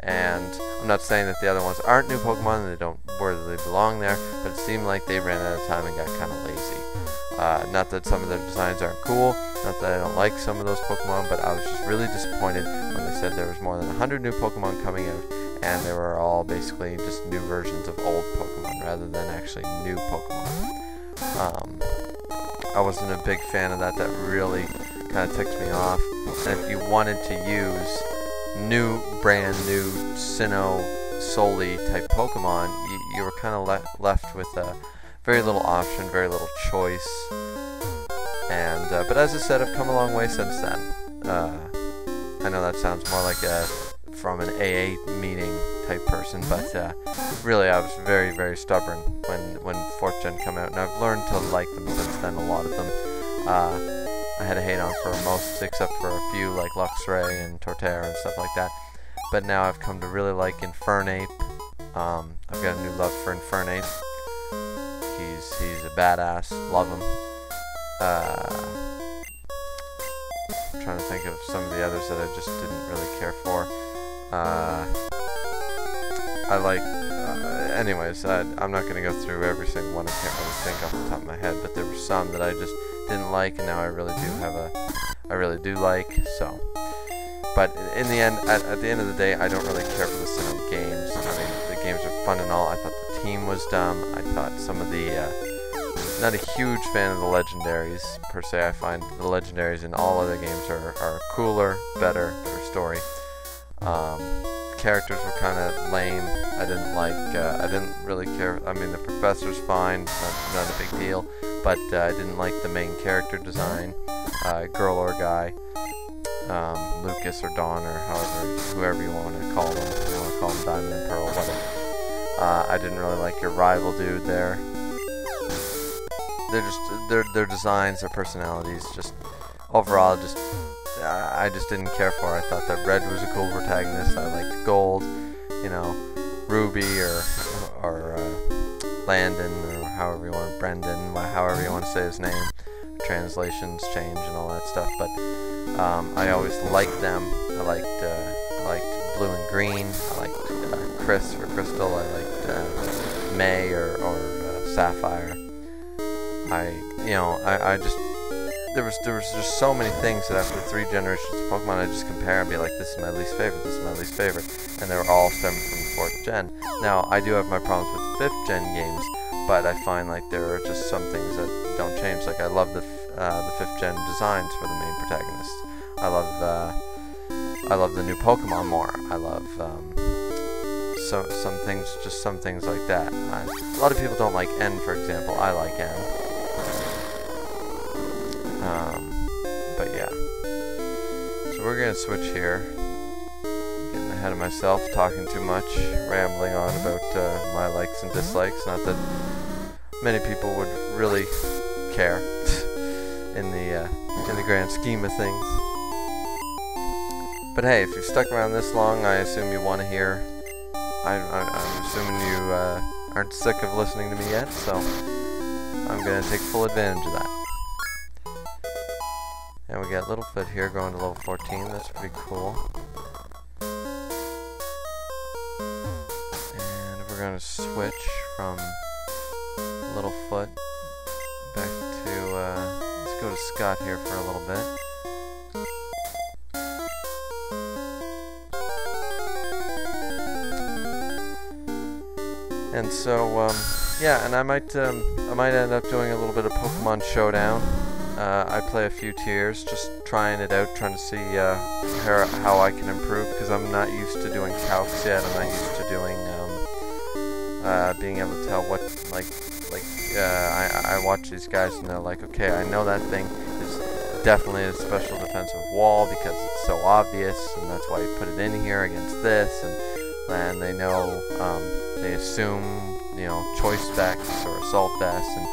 Speaker 1: And I'm not saying that the other ones aren't new Pokemon and they don't worthily belong there, but it seemed like they ran out of time and got kind of lazy. Not that some of their designs aren't cool, not that I don't like some of those Pokemon, but I was just really disappointed when they said there was more than 100 new Pokemon coming out, and they were all basically just new versions of old Pokemon rather than actually new Pokemon. I wasn't a big fan of that. That really kind of ticked me off. And if you wanted to use brand new Sinnoh solely type Pokemon, you were kind of left with very little option, very little choice. And but as I said, I've come a long way since then. I know that sounds more like from an AA meeting type person, but really I was very, very stubborn when 4th Gen came out, and I've learned to like them since then, a lot of them. I had a hate on for most, except for a few like Luxray and Torterra and stuff like that. But now I've come to really like Infernape. I've got a new love for Infernape. He's a badass. Love him. I'm trying to think of some of the others that I just didn't really care for. I like, anyways, I'm not going to go through every single one. I can't really think off the top of my head, but there were some that I just didn't like, and now I really do like, so. But in the end, at the end of the day, I don't really care for the Sinnoh games. I mean, the games are fun and all. I thought the team was dumb. I thought some of the, not a huge fan of the legendaries, per se. I find the legendaries in all other games are cooler, better story. Characters were kind of lame. I didn't really care. I mean, the professor's fine, not a big deal, but I didn't like the main character design, girl or guy, Lucas or Dawn or whoever you want to call them. If you want to call them Diamond and Pearl, whatever. I didn't really like your rival dude there. Their designs, their personalities, just overall, I just didn't care for it. I thought that Red was a cool protagonist. I liked Gold, you know, Ruby or Landon, or however you want, Brendan, however you want to say his name. Translations change and all that stuff, but I always liked them. I liked Blue and Green. I liked Chris for Crystal. I liked May or Sapphire. There was just so many things that after 3 generations of Pokemon, I just compare and be like, this is my least favorite, this is my least favorite, and they were all stemming from the 4th Gen. Now, I do have my problems with the 5th Gen games, but I find like there are just some things that don't change. Like I love the 5th Gen designs for the main protagonists. I love the new Pokemon more. I love some things like that. A lot of people don't like N, for example. I like N. But yeah. So we're gonna switch here. Getting ahead of myself, talking too much, rambling on about my likes and dislikes. Not that many people would really care in the grand scheme of things. But hey, if you've stuck around this long, I assume you want to hear. I'm assuming you aren't sick of listening to me yet, so I'm gonna take full advantage of that. And we got Littlefoot here going to level 14. That's pretty cool. And we're gonna switch from Littlefoot back to let's go to Scott here for a little bit. And so yeah, and I might end up doing a little bit of Pokemon Showdown. I play a few tiers, just trying it out, trying to see how I can improve, because I'm not used to doing calcs yet. I'm not used to doing being able to tell what I watch these guys and they're like, okay, I know that thing is definitely a special defensive wall because it's so obvious, and that's why you put it in here against this, and they know, they assume, you know, choice specs or assault vests, and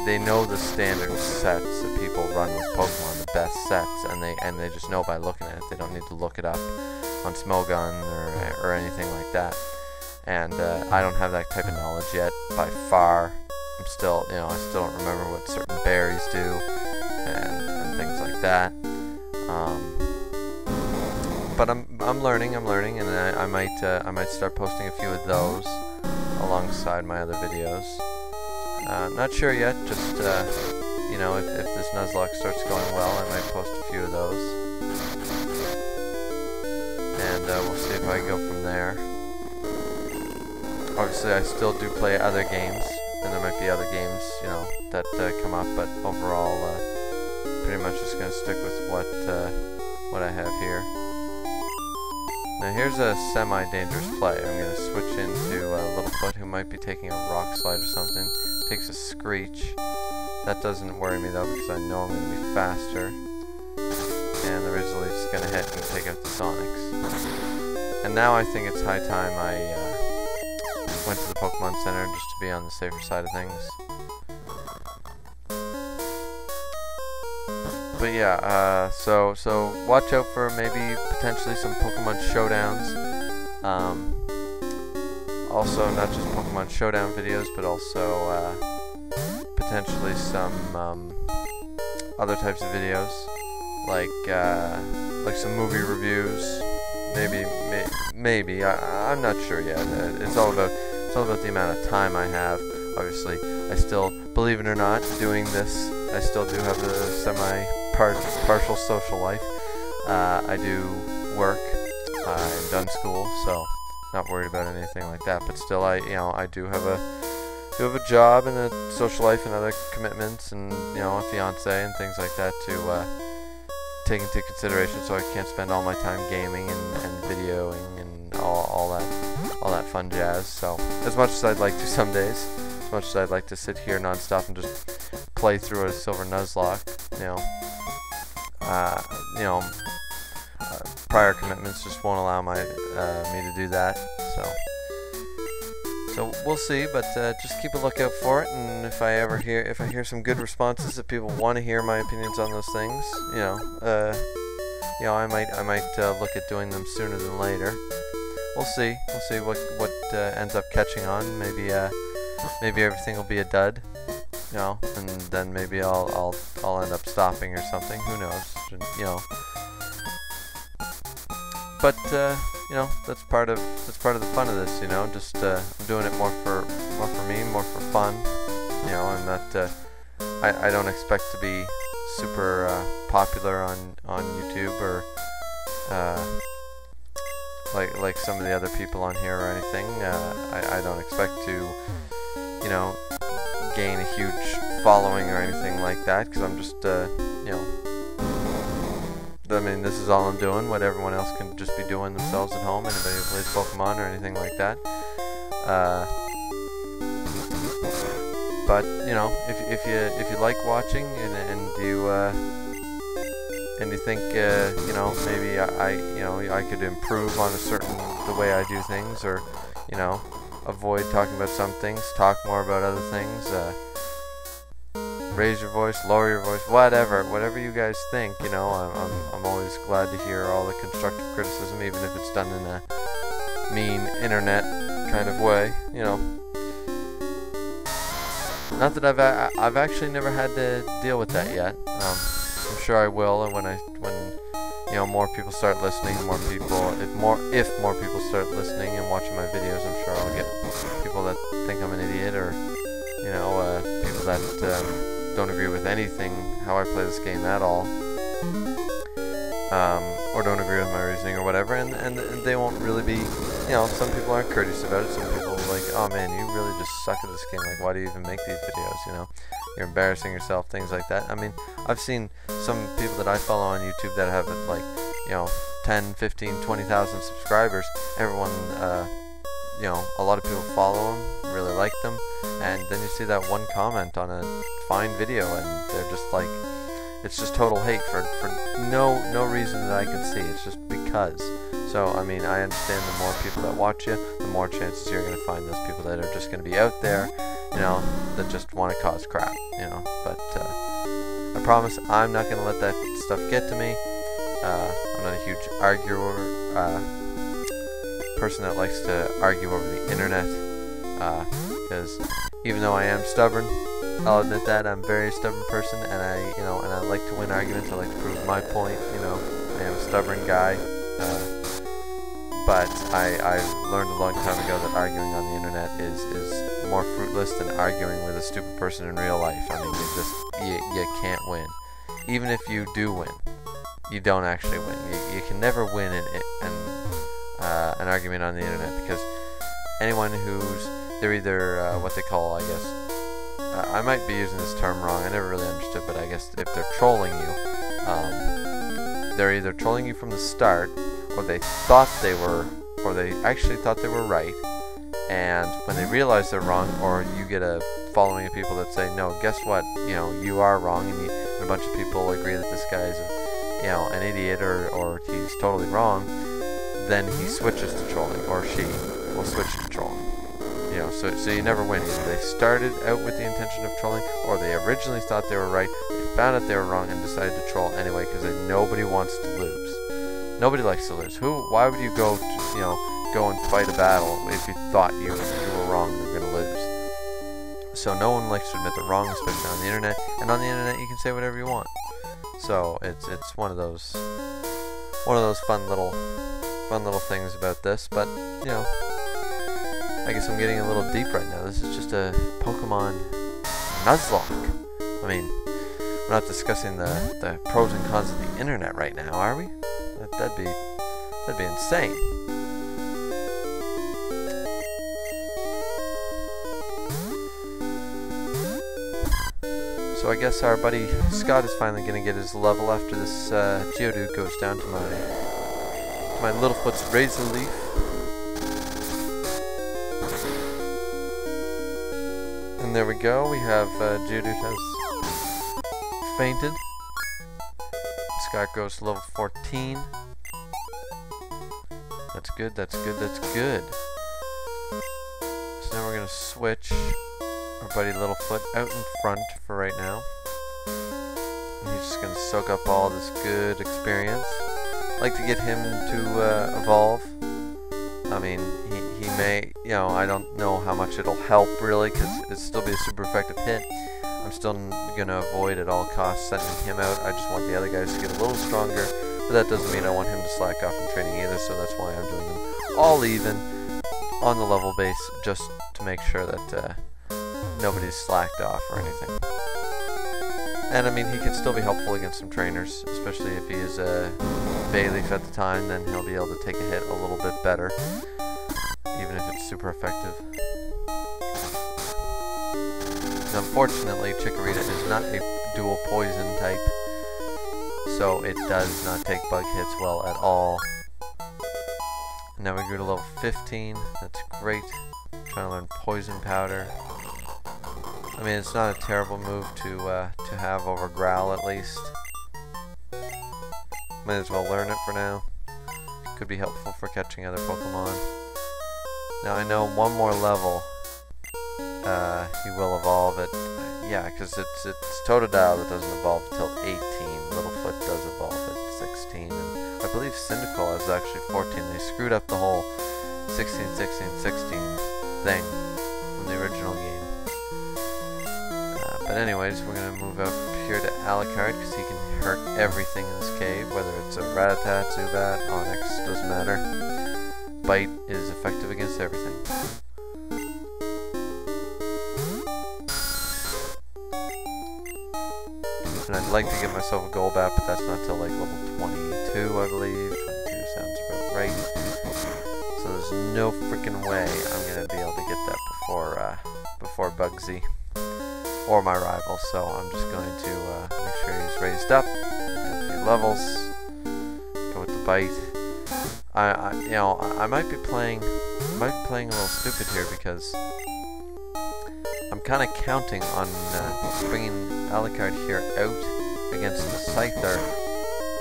Speaker 1: they know the standard sets that people run with Pokemon, the best sets, and they just know by looking at it. They don't need to look it up on Smogon or anything like that. And I don't have that type of knowledge yet, by far. I'm still, you know, I still don't remember what certain berries do and things like that. But I'm learning, and I might start posting a few of those alongside my other videos. Not sure yet. Just you know, if this Nuzlocke starts going well, I might post a few of those, and we'll see if I can go from there. Obviously, I still do play other games, and there might be other games, you know, that come up. But overall, pretty much just gonna stick with what I have here. Now here's a semi-dangerous play. I'm going to switch into Littlefoot, who might be taking a rock slide or something. Takes a Screech. That doesn't worry me though, because I know I'm going to be faster. And originally just going to hit and take out the Sonics. And now I think it's high time I went to the Pokemon Center just to be on the safer side of things. But yeah, so watch out for maybe potentially some Pokemon Showdowns. Also, not just Pokemon Showdown videos, but also potentially some other types of videos, like some movie reviews. Maybe. I'm not sure yet. It's all about the amount of time I have. Obviously, I still, believe it or not, doing this, I still do have a partial social life. I do work. I'm done school, so not worried about anything like that. But still, I do have a job and a social life and other commitments, and a fiance and things like that to take into consideration. So I can't spend all my time gaming and videoing and all that fun jazz. So as much as I'd like to some days, as much as I'd like to sit here nonstop and just play through a Silver Nuzlocke, prior commitments just won't allow me to do that. So we'll see, but just keep a lookout for it. And if I hear some good responses, if people want to hear my opinions on those things, I might look at doing them sooner than later. We'll see what ends up catching on. Maybe everything will be a dud, and then maybe I'll end up stopping or something. Who knows? But that's part of the fun of this. Just I'm doing it more for me, more for fun. I'm not. I don't expect to be super popular on YouTube or like some of the other people on here or anything. I don't expect to gain a huge following or anything like that, because I'm just I mean, this is all I'm doing. What everyone else can just be doing themselves at home. Anybody who plays Pokemon or anything like that. But you know, if you like watching and you think you know, maybe I could improve on the way I do things, or you know, avoid talking about some things, talk more about other things, raise your voice, lower your voice, whatever you guys think, you know, I'm always glad to hear all the constructive criticism, even if it's done in a mean internet kind of way, you know. Not that I've actually never had to deal with that yet. I'm sure I will, and when you know, more people start listening, if more people start listening and watching my videos, I'm sure I'll get people that think I'm an idiot, or you know, people that don't agree with anything how I play this game at all, or don't agree with my reasoning or whatever, and they won't really be, you know, some people aren't courteous about it. Some people are like, oh man, you really just suck at this game, like why do you even make these videos, you know, you're embarrassing yourself, things like that. I mean, I've seen some people that I follow on YouTube that have like, you know, 10, 15, 20,000 subscribers. Everyone, you know, a lot of people follow them, really like them, and then you see that one comment on a fine video and they're just like, it's just total hate for no reason that I can see. It's just because. So, I mean, I understand the more people that watch you, the more chances you're going to find those people that are just going to be out there, you know, that just want to cause crap, you know. But I promise I'm not going to let that stuff get to me. I'm not a huge arguer, person that likes to argue over the internet, because even though I am stubborn, I'll admit that I'm a very stubborn person, and I like to win arguments. I like to prove my point, you know. I am a stubborn guy. But I learned a long time ago that arguing on the internet is more fruitless than arguing with a stupid person in real life. I mean, you can't win. Even if you do win, you don't actually win. You can never win an argument on the internet, because anyone they're either what they call, I guess, I might be using this term wrong, I never really understood, but I guess if they're trolling you, they're either trolling you from the start, or they actually thought they were right, and when they realize they're wrong, or you get a following of people that say, no, guess what, you know, you are wrong, and a bunch of people agree that this guy's you know, an idiot, or he's totally wrong, then he switches to trolling, or she will switch to trolling. You know, so you never win. Either they started out with the intention of trolling, or they originally thought they were right, they found out they were wrong, and decided to troll anyway, because nobody wants to lose. Nobody likes to lose. Why would you go and fight a battle if you thought you were wrong, you were going to lose? So no one likes to admit they're wrong, especially on the internet. And on the internet, you can say whatever you want. So it's one of those fun little things about this. But you know, I guess I'm getting a little deep right now. This is just a Pokemon Nuzlocke. I mean, we're not discussing the pros and cons of the internet right now, are we? That'd be insane. So I guess our buddy Scott is finally going to get his level after this Geodude goes down to my Littlefoot's Razor Leaf. And there we go. We have Geodude has fainted. Scott goes to level 14. That's good, that's good, that's good. So now we're going to switch our buddy Littlefoot out in front for right now. And he's just going to soak up all this good experience. I'd like to get him to evolve. I mean, he may, you know, I don't know how much it'll help really, because it'll still be a super effective hit. I'm still going to avoid at all costs sending him out. I just want the other guys to get a little stronger, but that doesn't mean I want him to slack off in training either, so that's why I'm doing them all even on the level base, just to make sure that nobody's slacked off or anything. And I mean, he could still be helpful against some trainers, especially if he is a Bayleaf at the time, then he'll be able to take a hit a little bit better, even if it's super effective. Unfortunately, Chikorita is not a dual poison type, so it does not take bug hits well at all. Now we grew to level 15. That's great. Trying to learn Poison Powder. I mean, it's not a terrible move to have over Growl at least. Might as well learn it for now. Could be helpful for catching other Pokemon. Now I know one more level, he will evolve it. Yeah, because it's Totodile that doesn't evolve until 18. Littlefoot does evolve at 16, and I believe Cyndaquil is actually 14. They screwed up the whole 16, 16, 16 thing from the original game. But anyways, we're gonna move up here to Alucard because he can hurt everything in this cave, whether it's a Rattata, Zubat, Onix, doesn't matter. Bite is effective against everything. And I'd like to get myself a Golbat, but that's not till like level 22, I believe. 22 sounds about right. So there's no freaking way I'm gonna be able to get that before Bugsy or my rival. So I'm just going to make sure he's raised up, get a few levels, go with the bite. I might be playing a little stupid here because I'm kind of counting on bringing Alucard here out against the Scyther,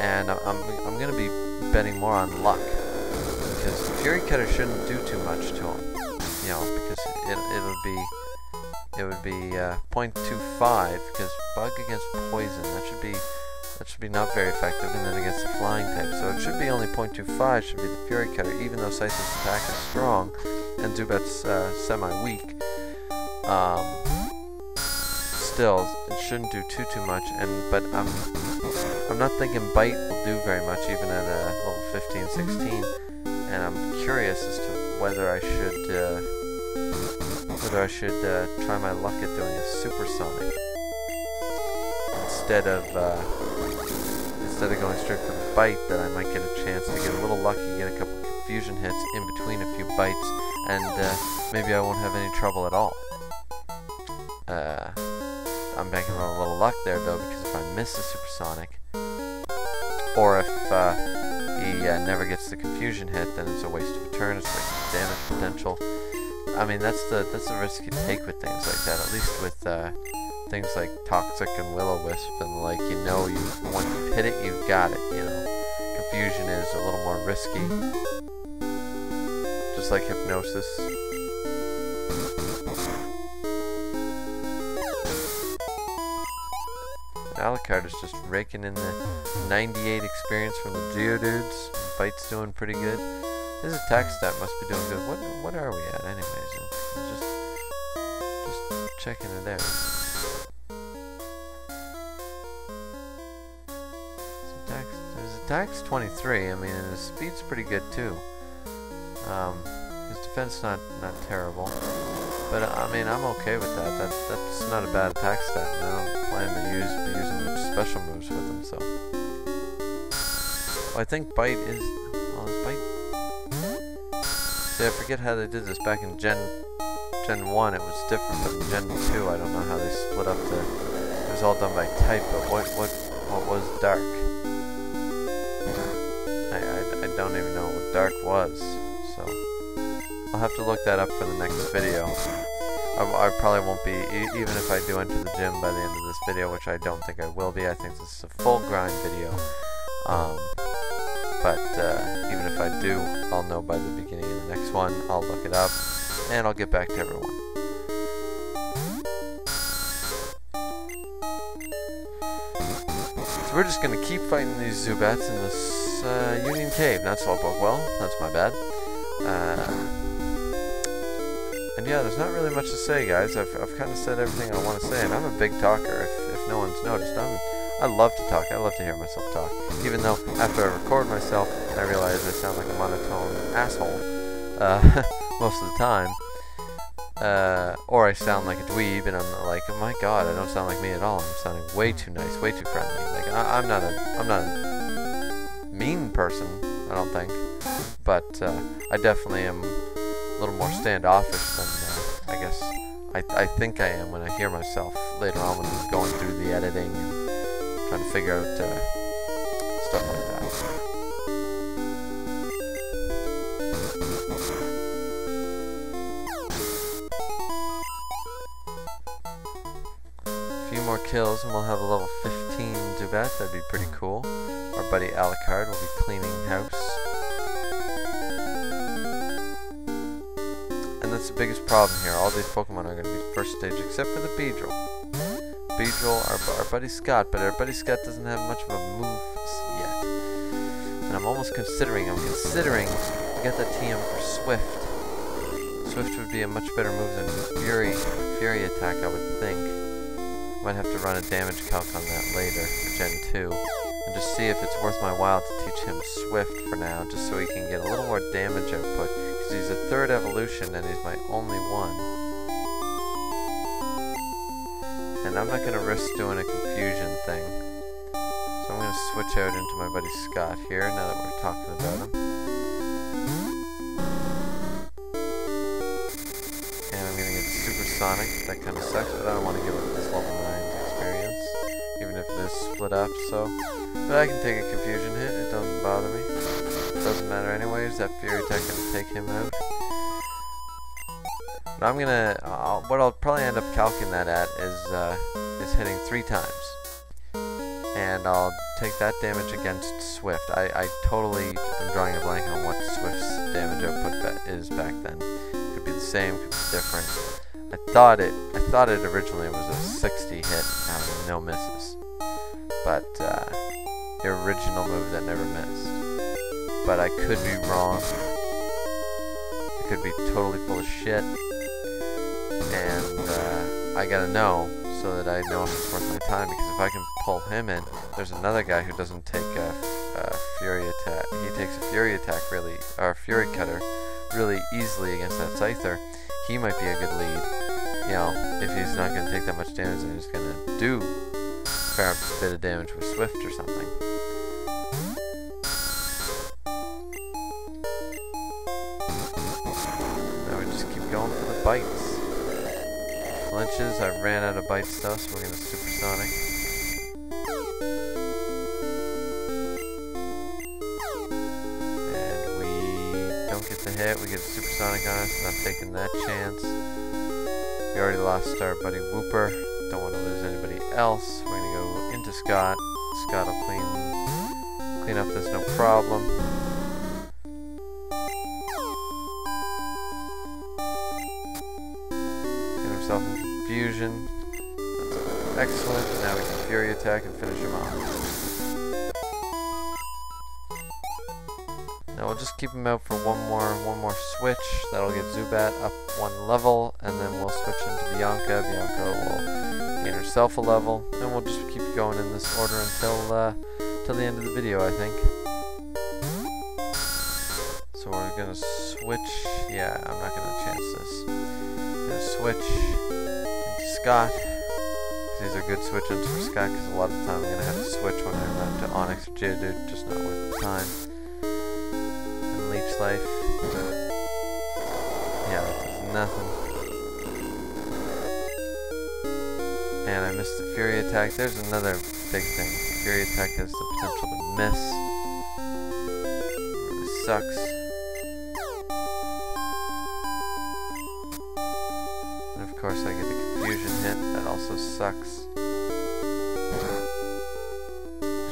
Speaker 1: and I'm going to be betting more on luck because Fury Cutter shouldn't do too much to him, because it would be 0.25 because Bug against Poison that should be not very effective, and then against the Flying type, so it should be only 0.25 should be the Fury Cutter, even though Scyther's attack is strong and Zubat's semi-weak. Still, it shouldn't do too much, but I'm not thinking Bite will do very much even at level 15, 16, and I'm curious as to whether I should try my luck at doing a Supersonic instead of going straight for the Bite. That I might get a chance to get a little lucky, get a couple of confusion hits in between a few bites, and maybe I won't have any trouble at all. I'm banking on a little luck there though, because if I miss the Supersonic, or if he never gets the confusion hit, then it's a waste of a turn, it's a waste of damage potential. I mean, that's the risk you take with things like that, at least with things like Toxic and Will-O-Wisp, and like, once you hit it, you've got it, Confusion is a little more risky, just like Hypnosis. Alucard is just raking in the 98 experience from the Geodudes. Bite's doing pretty good. His attack stat must be doing good. What are we at anyways? Just checking it out. His attack's 23. I mean, and his speed's pretty good too. His defense not terrible. But I mean, I'm okay with that. That's not a bad attack stat, and I don't plan to be using much special moves with him. So, I think Bite is. Oh, is Bite? See, I forget how they did this back in Gen 1. It was different, but in Gen 2, I don't know how they split up the. It was all done by type. But what was Dark? I don't even know what Dark was. So. I'll have to look that up for the next video. I probably won't be, even if I do enter the gym by the end of this video, which I don't think I will be. I think this is a full grind video. But even if I do, I'll know by the beginning of the next one. I'll look it up, and I'll get back to everyone. So we're just going to keep fighting these Zubats in this Union Cave. Not Slowpoke. Well, that's my bad. And yeah, there's not really much to say, guys. I've kind of said everything I want to say, and I'm a big talker, if no one's noticed. I love to talk. I love to hear myself talk. Even though, after I record myself, I realize I sound like a monotone asshole most of the time. Or I sound like a dweeb, and I'm like, oh my god, I don't sound like me at all. I'm sounding way too nice, way too friendly. Like, I'm not a mean person, I don't think. But I definitely am a little more standoffish than I guess I think I am when I hear myself later on when I'm going through the editing and trying to figure out stuff like that. A few more kills and we'll have a level 15 Zubat. That'd be pretty cool. Our buddy Alucard will be cleaning house. And that's the biggest problem here. All these Pokemon are going to be first stage except for the Beedrill. Beedrill, our buddy Scott, but our buddy Scott doesn't have much of a move yet. And I'm considering to get the TM for Swift. Swift would be a much better move than Fury attack, I would think. Might have to run a damage calc on that later for Gen 2. And just see if it's worth my while to teach him Swift for now, just so he can get a little more damage output. Because he's a third evolution and he's my only one. And I'm not going to risk doing a confusion thing. So I'm going to switch out into my buddy Scott here, now that we're talking about him. And I'm going to get Supersonic. That kind of sucks, but I don't want to give up this level 9 experience. Even if it is split up, so... But I can take a confusion hit, it doesn't bother me. It doesn't matter anyways, that Fury attack can take him out. But I'm gonna, what I'll probably end up calculating that at is hitting 3 times. And I'll take that damage against Swift. I totally am drawing a blank on what Swift's damage output is back then. Could be the same, could be different. I thought it originally was a 60 hit out of no misses. But, the original move that never missed. But I could be wrong. I could be totally full of shit. And I gotta know so that I know if it's worth my time, because if I can pull him in, there's another guy who doesn't take a Fury attack. He takes a Fury attack really, or a Fury Cutter really easily against that Scyther. He might be a good lead. You know, if he's not gonna take that much damage, then he's gonna do a fair bit of damage with Swift or something. Now we just keep going for the bites. Flinches, I ran out of bite stuff, so we're gonna Supersonic. And we don't get the hit, we get a Supersonic on us, not taking that chance. We already lost our buddy Wooper, don't want to lose anybody else. We're gonna go into Scott. Scott will clean up this, no problem. Get himself in confusion. That's excellent. Now we can Fury attack and finish him off. Now we'll just keep him out for one more switch. That'll get Zubat up 1 level, and then we'll switch into Bianca. Bianca will gain herself a level, and we'll just keep going in this order until the end of the video, I think. So we're gonna switch. Yeah, I'm not gonna chance this. I'm gonna switch into Scott. These are good switch-ins for Scott, because a lot of the time I'm gonna have to switch when I run to Onyx or Geodude, just not worth the time. And Leech Life. Yeah, that does nothing. And I missed the Fury attack. There's another big thing. Fury attack has the potential to miss. It really sucks. And of course I get the confusion hit. That also sucks.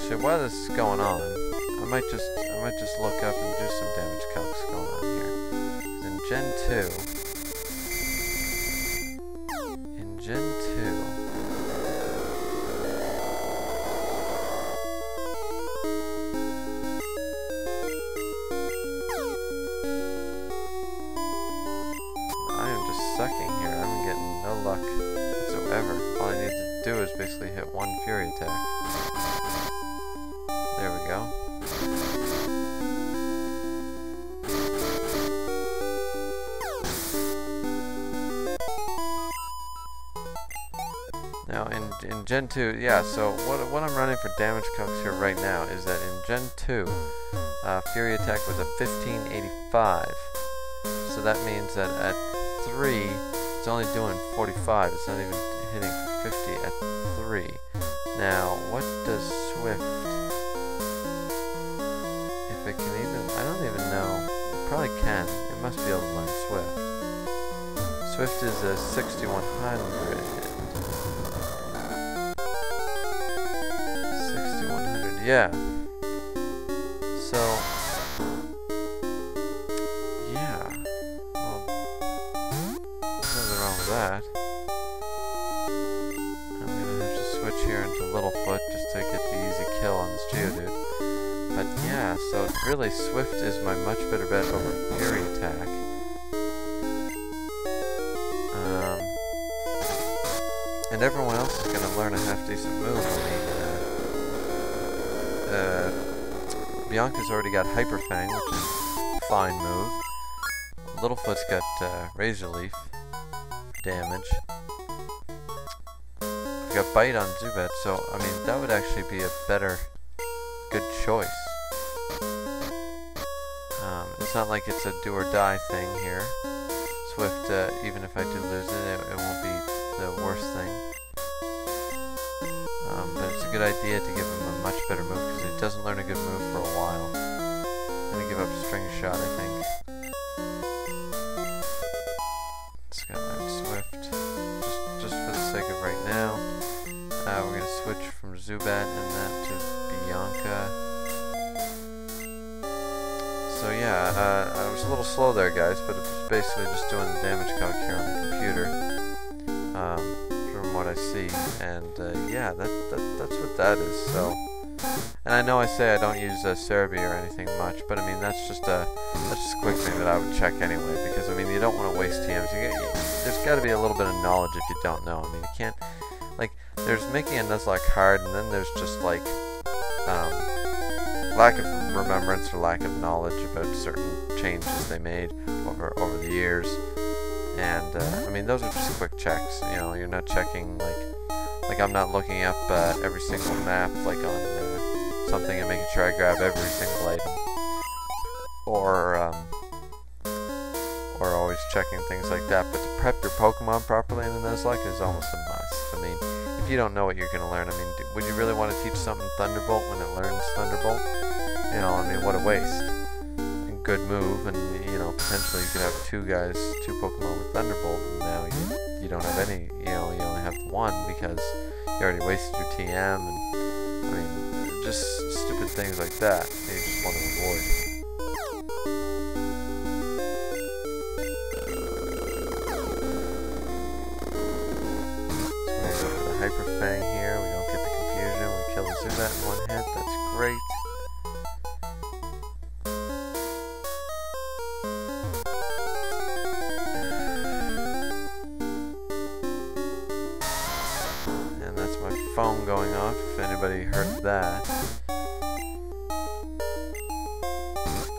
Speaker 1: So while this is going on, I might just look up and do some damage calcs going on here. In Gen 2, sucking here. I'm getting no luck whatsoever. All I need to do is basically hit 1 Fury attack. There we go. Now in Gen 2, yeah, so what I'm running for damage calcs here right now is that in Gen 2, Fury attack was a 1585. So that means that at 3, it's only doing 45. It's not even hitting for 50 at 3. Now, what does Swift I don't even know. It probably can. It must be able to learn Swift. Swift is a 6100. 6100, yeah. So, yeah. Well, there's nothing wrong with that. I'm gonna have to switch here into Littlefoot just to get the easy kill on this Geodude. But yeah, so really Swift is my much better bet over Parry Attack. And everyone else is going to learn a half-decent move. I mean, Bianca's already got Hyper Fang, which is a fine move. Littlefoot's got Razor Leaf damage. I've got Bite on Zubat, so I mean that would actually be a good choice. It's not like it's a do or die thing here. Swift, even if I do lose it, it won't be the worst thing. But it's a good idea to give him a much better move because he doesn't learn a good move for a while. I'm gonna give up String Shot, I think. It's gonna learn Swift, just for the sake of right now. We're gonna switch from Zubat and that to Bianca. So yeah, I was a little slow there, guys, but it was basically just doing the damage calc here on the computer. From what I see, and yeah, that's what that is. So, and I know I say I don't use Cerebi or anything much, but I mean that's just a quick thing that I would check anyway, because I mean you don't want to waste TMs. There's got to be a little bit of knowledge if you don't know. I mean you can't, like, there's making a Nuzlocke hard, and then there's just like lack of remembrance or lack of knowledge about certain changes they made over the years. And I mean those are just quick checks. You know, you're not checking like I'm not looking up every single map like on something and making sure I grab every single item, or always checking things like that. But to prep your Pokemon properly in a Nuzlocke is almost a must. I mean, if you don't know what you're going to learn, I mean, would you really want to teach something Thunderbolt when it learns Thunderbolt? You know, I mean, what a waste. Good move, and you know, potentially you could have two Pokemon with Thunderbolt, and now you don't have any. You know, you only have one because you already wasted your TM, and I mean, just stupid things like that that you just want to avoid. So we're gonna go for the Hyper Fang here. We don't get the confusion. We kill the Zubat in one hit. That's great. Phone going off, if anybody heard that.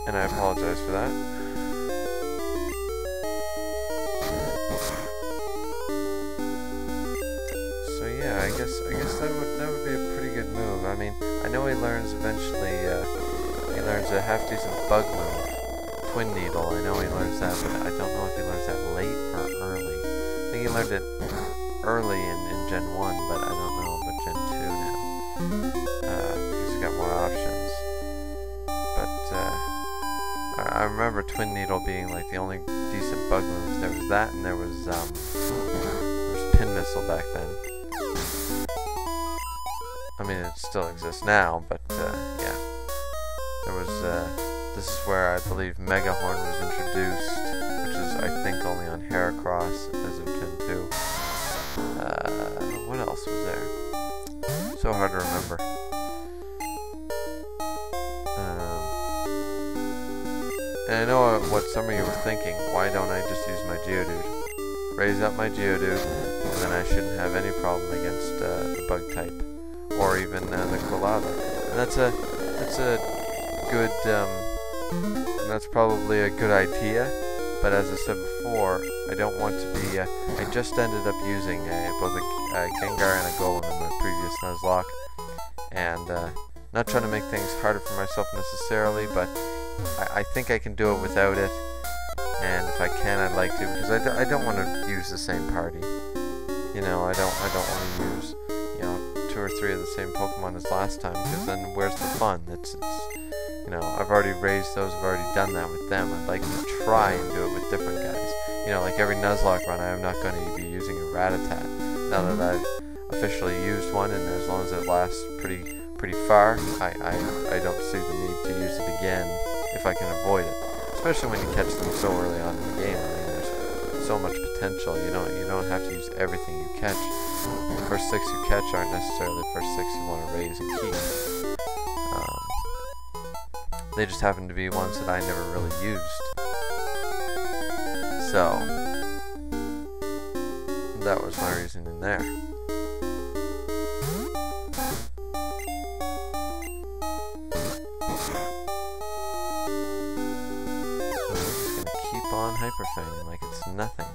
Speaker 1: And I apologize for that. So yeah, I guess that would be a pretty good move. I mean, I know he learns eventually, he learns a half decent bug move. Twin Needle, I know he learns that, but I don't know if he learns that late or early. I think he learned it early in Gen 1, but I don't know about Gen 2 now, because he's got more options. But I remember Twin Needle being like the only decent bug moves. There was that, and there was Pin Missile back then. I mean, it still exists now, but yeah. There was, this is where I believe Mega Horn was introduced, which is, I think, only on Heracross as of Gen 2. What else was there? So hard to remember. And I know what some of you were thinking. Why don't I just use my Geodude? Raise up my Geodude, and then I shouldn't have any problem against the bug type, or even the Quilava. And that's a good, and that's probably a good idea. But as I said before, I don't want to be, I just ended up using both a Gengar and a Golem in my previous Nuzlocke, and not trying to make things harder for myself necessarily, but I think I can do it without it, and if I can, I'd like to, because I don't want to use the same party. You know, I don't want to use, you know, 2 or 3 of the same Pokemon as last time, because then where's the fun? You know, I've already raised those, I've already done that with them. I'd like to try and do it with different guys. You know, like every Nuzlocke run, I am not going to be using a Rattata. Now that I've officially used one, and as long as it lasts pretty far, I don't see the need to use it again if I can avoid it. Especially when you catch them so early on in the game. I mean, there's so much potential. You don't have to use everything you catch. The first 6 you catch aren't necessarily the first 6 you want to raise and keep. They just happen to be ones that I never really used. So that was my reasoning there. So we're just gonna keep on hyperfanging like it's nothing.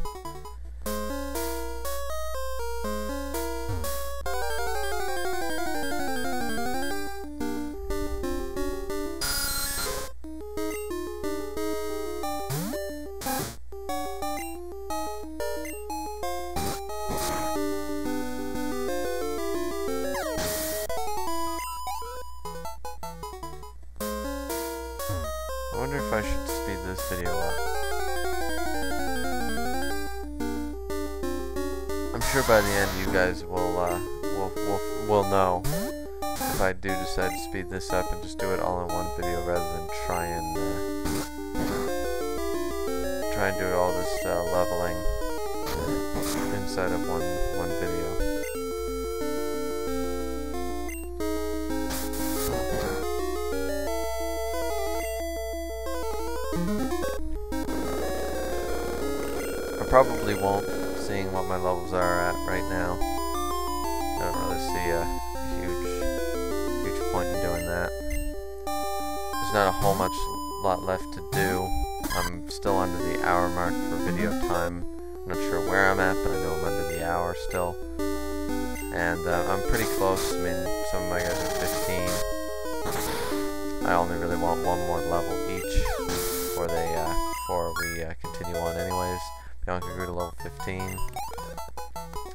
Speaker 1: I wonder if I should speed this video up. I'm sure by the end you guys will know if I do decide to speed this up and just do it all in one video rather than try and do all this leveling inside of one video. I probably won't, seeing what my levels are at right now. I don't really see a huge point in doing that. There's not a whole lot left to do. I'm still under the hour mark for video time. I'm not sure where I'm at, but I know I'm under the hour still. And I'm pretty close. I mean, some of my guys are 15. I only really want one more level each before we continue on anyways. Bianca grew to level 15.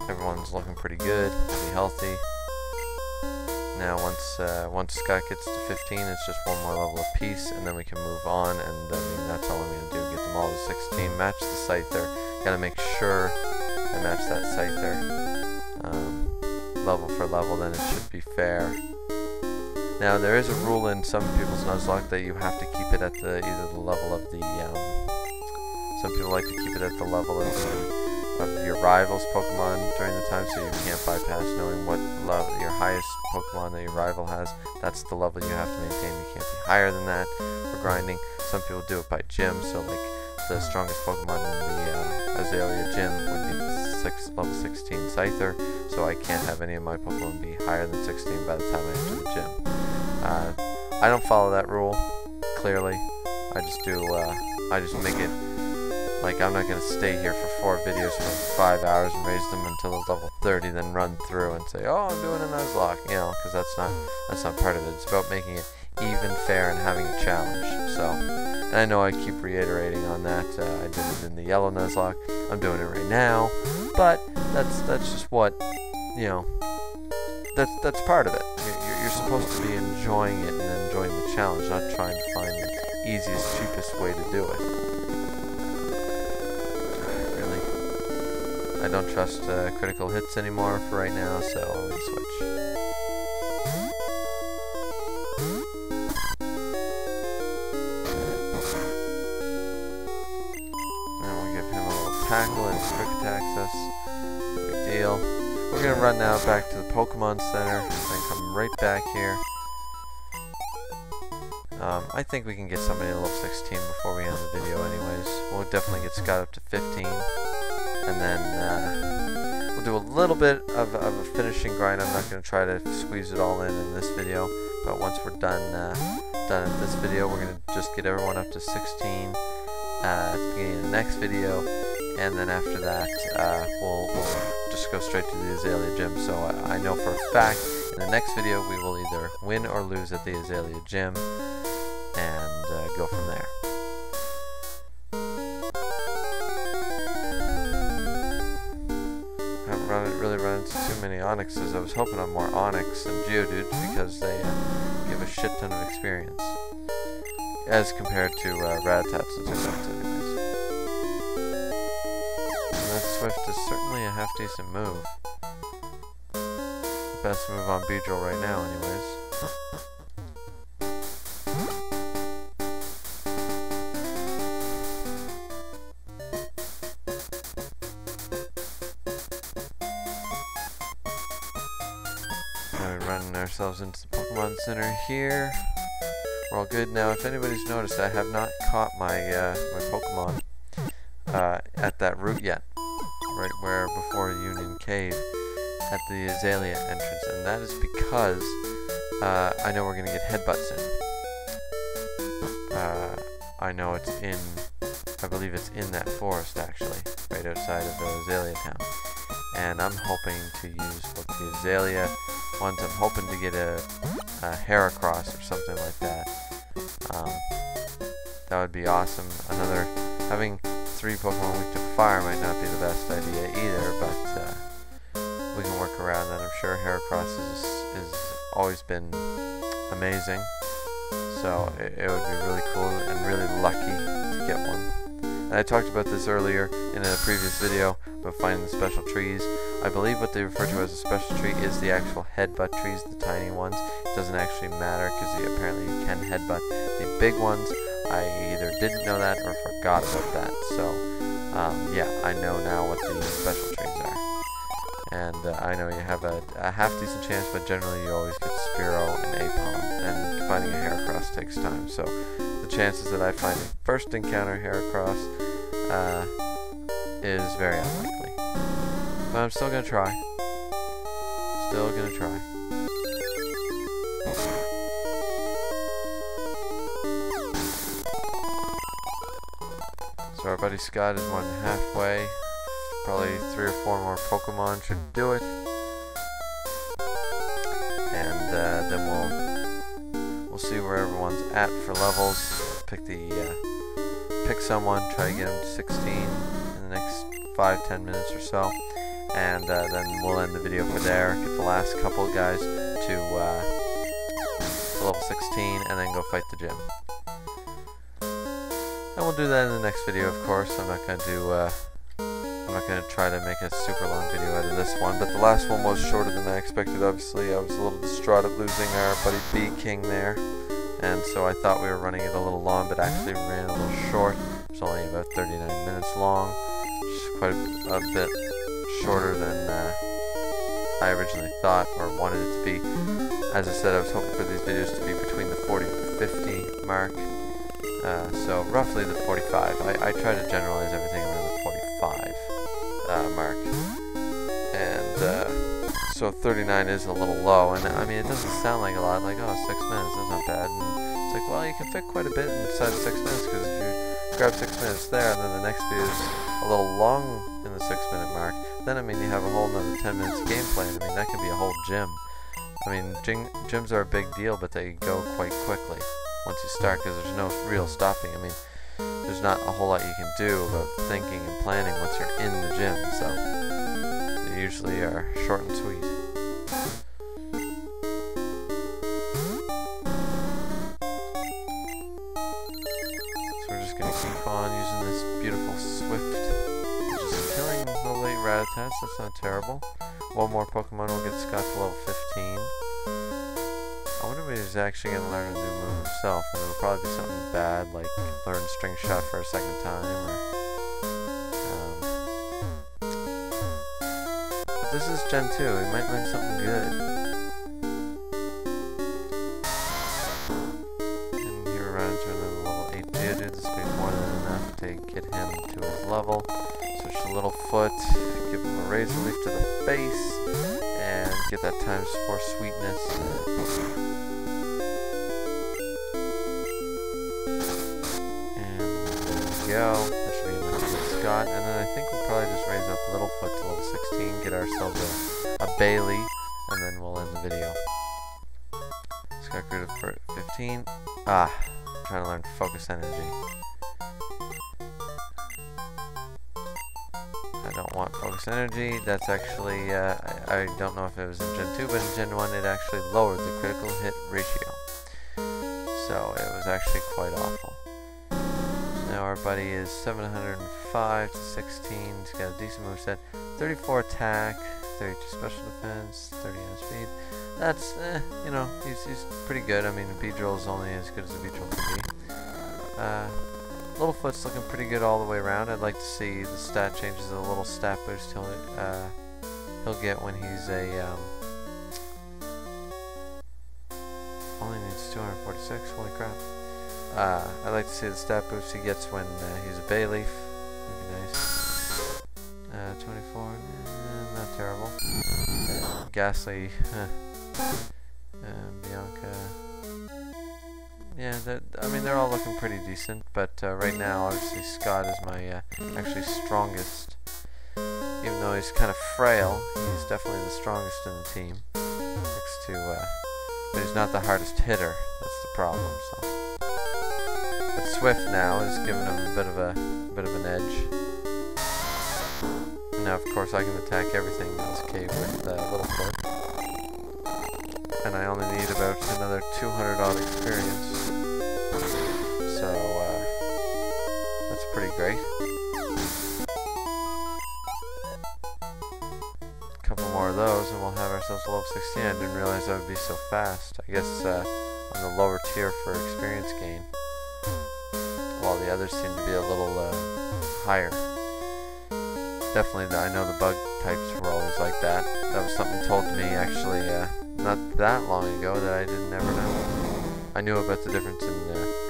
Speaker 1: Everyone's looking pretty good, pretty healthy. Now once Scott gets to 15, it's just one more level apiece, and then we can move on, and I mean, that's all I'm going to do, get them all to 16, match the Scyther. Gotta make sure I match that Scyther level for level, then it should be fair. Now there is a rule in some people's Nuzlocke that you have to keep it at either the level of the some people like to keep it at the level of your rival's Pokemon during the time, so you can't bypass knowing what level your highest Pokemon that your rival has. That's the level you have to maintain. You can't be higher than that for grinding. Some people do it by gym, so like the strongest Pokemon in the Azalea gym would be the level 16 Scyther, so I can't have any of my Pokemon be higher than 16 by the time I enter the gym. I don't follow that rule, clearly. I just make it like I'm not going to stay here for 4 videos for 5 hours and raise them until it's level 30, then run through and say, oh, I'm doing a Nuzlocke, you know, because that's not part of it. It's about making it even, fair, and having a challenge. So, and I know I keep reiterating on that. I did it in the yellow Nuzlocke. I'm doing it right now, but that's just what, you know, that's part of it. You're supposed to be enjoying it and enjoying the challenge, not trying to find the easiest, cheapest way to do it. I don't trust critical hits anymore for right now, so I'm going to switch. Now we'll give him a little tackle and quick attacks us. No big deal. We're going to run now back to the Pokemon Center and come right back here. I think we can get somebody to level 16 before we end the video anyways. We'll definitely get Scott up to 15. And then we'll do a little bit of a finishing grind. I'm not going to try to squeeze it all in this video, but once we're done at this video, we're going to just get everyone up to 16 at the beginning of the next video, and then after that we'll just go straight to the Azalea Gym. So I know for a fact in the next video we will either win or lose at the Azalea Gym, and go from there. Really run into too many Onyxes. I was hoping on more Onyx and Geodudes because they give a shit ton of experience. as compared to Rattatas and defense anyways. And that Swift is certainly a half decent move. Best move on Beedrill right now anyways. We're running ourselves into the Pokemon Center here. We're all good now. If anybody's noticed, I have not caught my my Pokemon at that route yet, right where before Union Cave at the Azalea entrance, and that is because I know we're gonna get Headbutt soon. I know it's in, I believe it's in that forest actually, right outside of the Azalea town, and I'm hoping to use both the Azalea ones. I'm hoping to get a Heracross or something like that. That would be awesome. Having 3 Pokemon weak to fire might not be the best idea either, but we can work around that. I'm sure Heracross is always been amazing, so it would be really cool and really lucky to get one. And I talked about this earlier in a previous video about finding the special trees. I believe what they refer to as a special tree is the actual headbutt trees, the tiny ones. It doesn't actually matter because apparently you can headbutt the big ones. I either didn't know that or forgot about that. So yeah, I know now what the special trees are. And I know you have a half decent chance, but generally you always get Spearow and Aipom, and finding a Heracross takes time. So the chances that I find a first encounter Heracross is very unlikely. But I'm still gonna try. Still gonna try. So our buddy Scott is more than halfway. Probably 3 or 4 more Pokemon should do it. And then we'll see where everyone's at for levels. Pick someone, try to get them to 16 in the next 5-10 minutes or so. And then we'll end the video for there. Get the last couple of guys to level 16 and then go fight the gym. And we'll do that in the next video, of course. I'm not gonna try to make a super long video out of this one, but the last one was shorter than I expected. Obviously, I was a little distraught at losing our buddy B King there, and so I thought we were running it a little long, but actually ran a little short. It's only about 39 minutes long, which is quite a bit shorter than I originally thought or wanted it to be. As I said, I was hoping for these videos to be between the 40 and 50 mark. So roughly the 45. I try to generalize everything around the 45 mark. And so 39 is a little low, and I mean it doesn't sound like a lot, like, oh, 6 minutes, that's not bad. And it's like, well, you can fit quite a bit inside 6 minutes, because if you grab 6 minutes there, and then the next video is a little long in the 6 minute mark, then I mean you have a whole another 10 minutes of gameplay, and I mean that can be a whole gym. I mean, gyms are a big deal, but they go quite quickly once you start, because there's no real stopping. I mean, there's not a whole lot you can do about thinking and planning once you're in the gym, so they usually are short and sweet. So we're just going to keep on using this beautiful Swift, which is killing the late Rattatas. That's not terrible. One more Pokemon will get Scott to level 15. I wonder if he's actually going to learn a new move himself, and it'll probably be something bad, like learn String Shot for a second time, or... But this is Gen 2, he might learn something good. And here we're running to another level 8 Geodude. This will be more than enough to get him to his level. Switch to Littlefoot, give him a Razor Leaf to the face, and get that ×4 sweetness. Go. That should be enough for Scott, and then I think we'll probably just raise up Littlefoot to level 16, get ourselves a Bailey, and then we'll end the video. Scott grew to 15. I'm trying to learn Focus Energy. I don't want Focus Energy. That's actually, I don't know if it was in Gen 2, but in Gen 1 it actually lowered the critical hit ratio. So it was actually quite awful. Now our buddy is 705 to 16. He's got a decent moveset. 34 attack, 32 special defense, 30 on speed. That's, you know, he's pretty good. I mean, the Beedrill is only as good as a Beedrill can be. Littlefoot's looking pretty good all the way around. I'd like to see the stat changes, the little stat boost he'll get when he's a, only needs 246, holy crap. I'd like to see the stat boost he gets when he's a Bayleaf. That'd be nice. 24, not terrible. Ghastly, Bianca. Yeah, I mean, they're all looking pretty decent, but right now, obviously, Scott is my actually strongest. Even though he's kind of frail, he's definitely the strongest in the team. Next to, but he's not the hardest hitter. That's the problem. So, but Swift now is giving him a bit of an edge. Now, of course, I can attack everything in this cave with Littlefoot. And I only need about another 200 odd experience. So, that's pretty great. A couple more of those and we'll have ourselves level 16. I didn't realize that would be so fast. I guess on the lower tier for experience gain. While the others seem to be a little higher. Definitely, I know the bug types were always like that. That was something told to me actually not that long ago that I didn't ever know. I knew about the difference in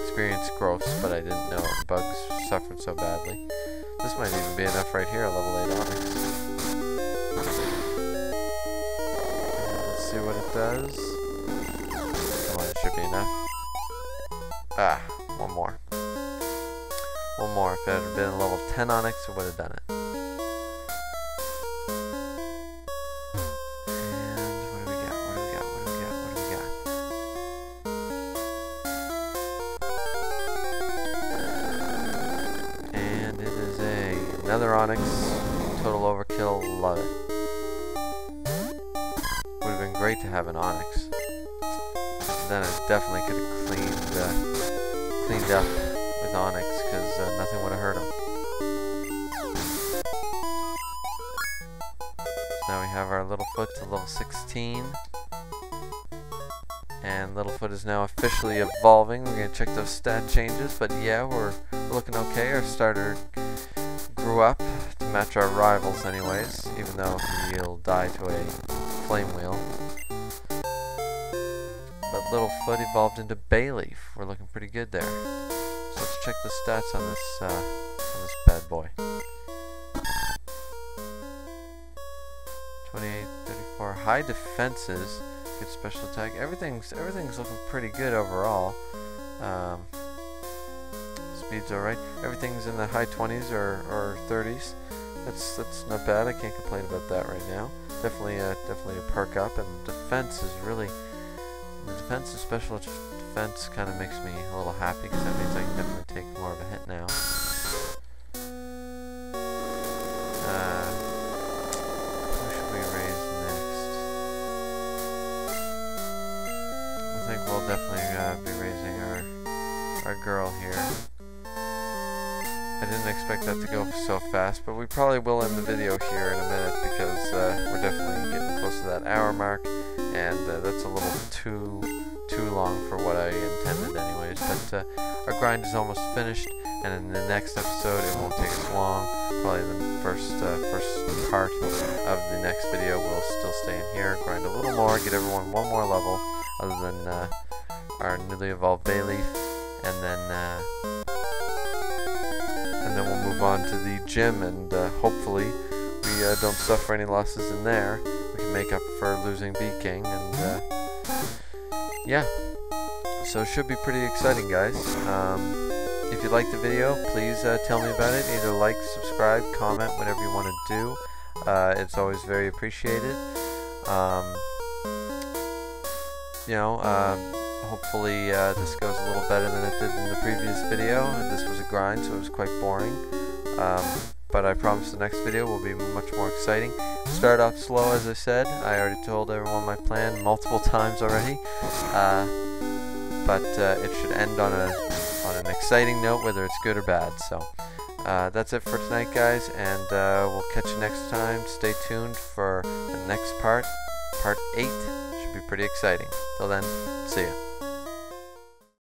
Speaker 1: experience growths, but I didn't know bugs suffered so badly. This might even be enough right here, level 8 Onyx. Let's see what it does. Come on, it should be enough. Ah, one more. One more. If it had been a level 10 Onyx, it would have done it. Another Onyx, total overkill, love it. Would have been great to have an Onyx. Then I definitely could have cleaned up with Onyx, because nothing would have hurt him. So now we have our Littlefoot to level 16. And Littlefoot is now officially evolving. We're going to check those stat changes, but yeah, we're looking okay. Our starter grew up to match our rivals anyways, even though he'll die to a flame wheel. But Littlefoot evolved into Bayleaf. We're looking pretty good there. So let's check the stats on this bad boy. 28, 34, high defenses, good special attack. Everything's looking pretty good overall. Speed's alright. Everything's in the high 20s or 30s. That's not bad. I can't complain about that right now. Definitely a perk up, and defense is really the defense and special defense kind of makes me a little happy, because that means I can definitely take more of a hit now. Who should we raise next? I think we'll definitely be raising our girl here. I didn't expect that to go so fast, but we probably will end the video here in a minute, because we're definitely getting close to that hour mark, and that's a little too long for what I intended anyways. But our grind is almost finished, and in the next episode it won't take us long. Probably the first part of the next video we'll still stay in here, grind a little more, get everyone one more level other than our newly evolved Bayleaf, and then we'll move on to the gym, and hopefully we don't suffer any losses in there. We can make up for losing Bee King, and yeah, so it should be pretty exciting, guys. If you liked the video, please tell me about it. Either like, subscribe, comment, whatever you want to do. It's always very appreciated. Hopefully this goes a little better than it did in the previous video. This was a grind, so it was quite boring. But I promise the next video will be much more exciting. Start off slow, as I said. I already told everyone my plan multiple times already. but it should end on an exciting note, whether it's good or bad. So that's it for tonight, guys, and we'll catch you next time. Stay tuned for the next part, part 8. Should be pretty exciting. Till then, see ya.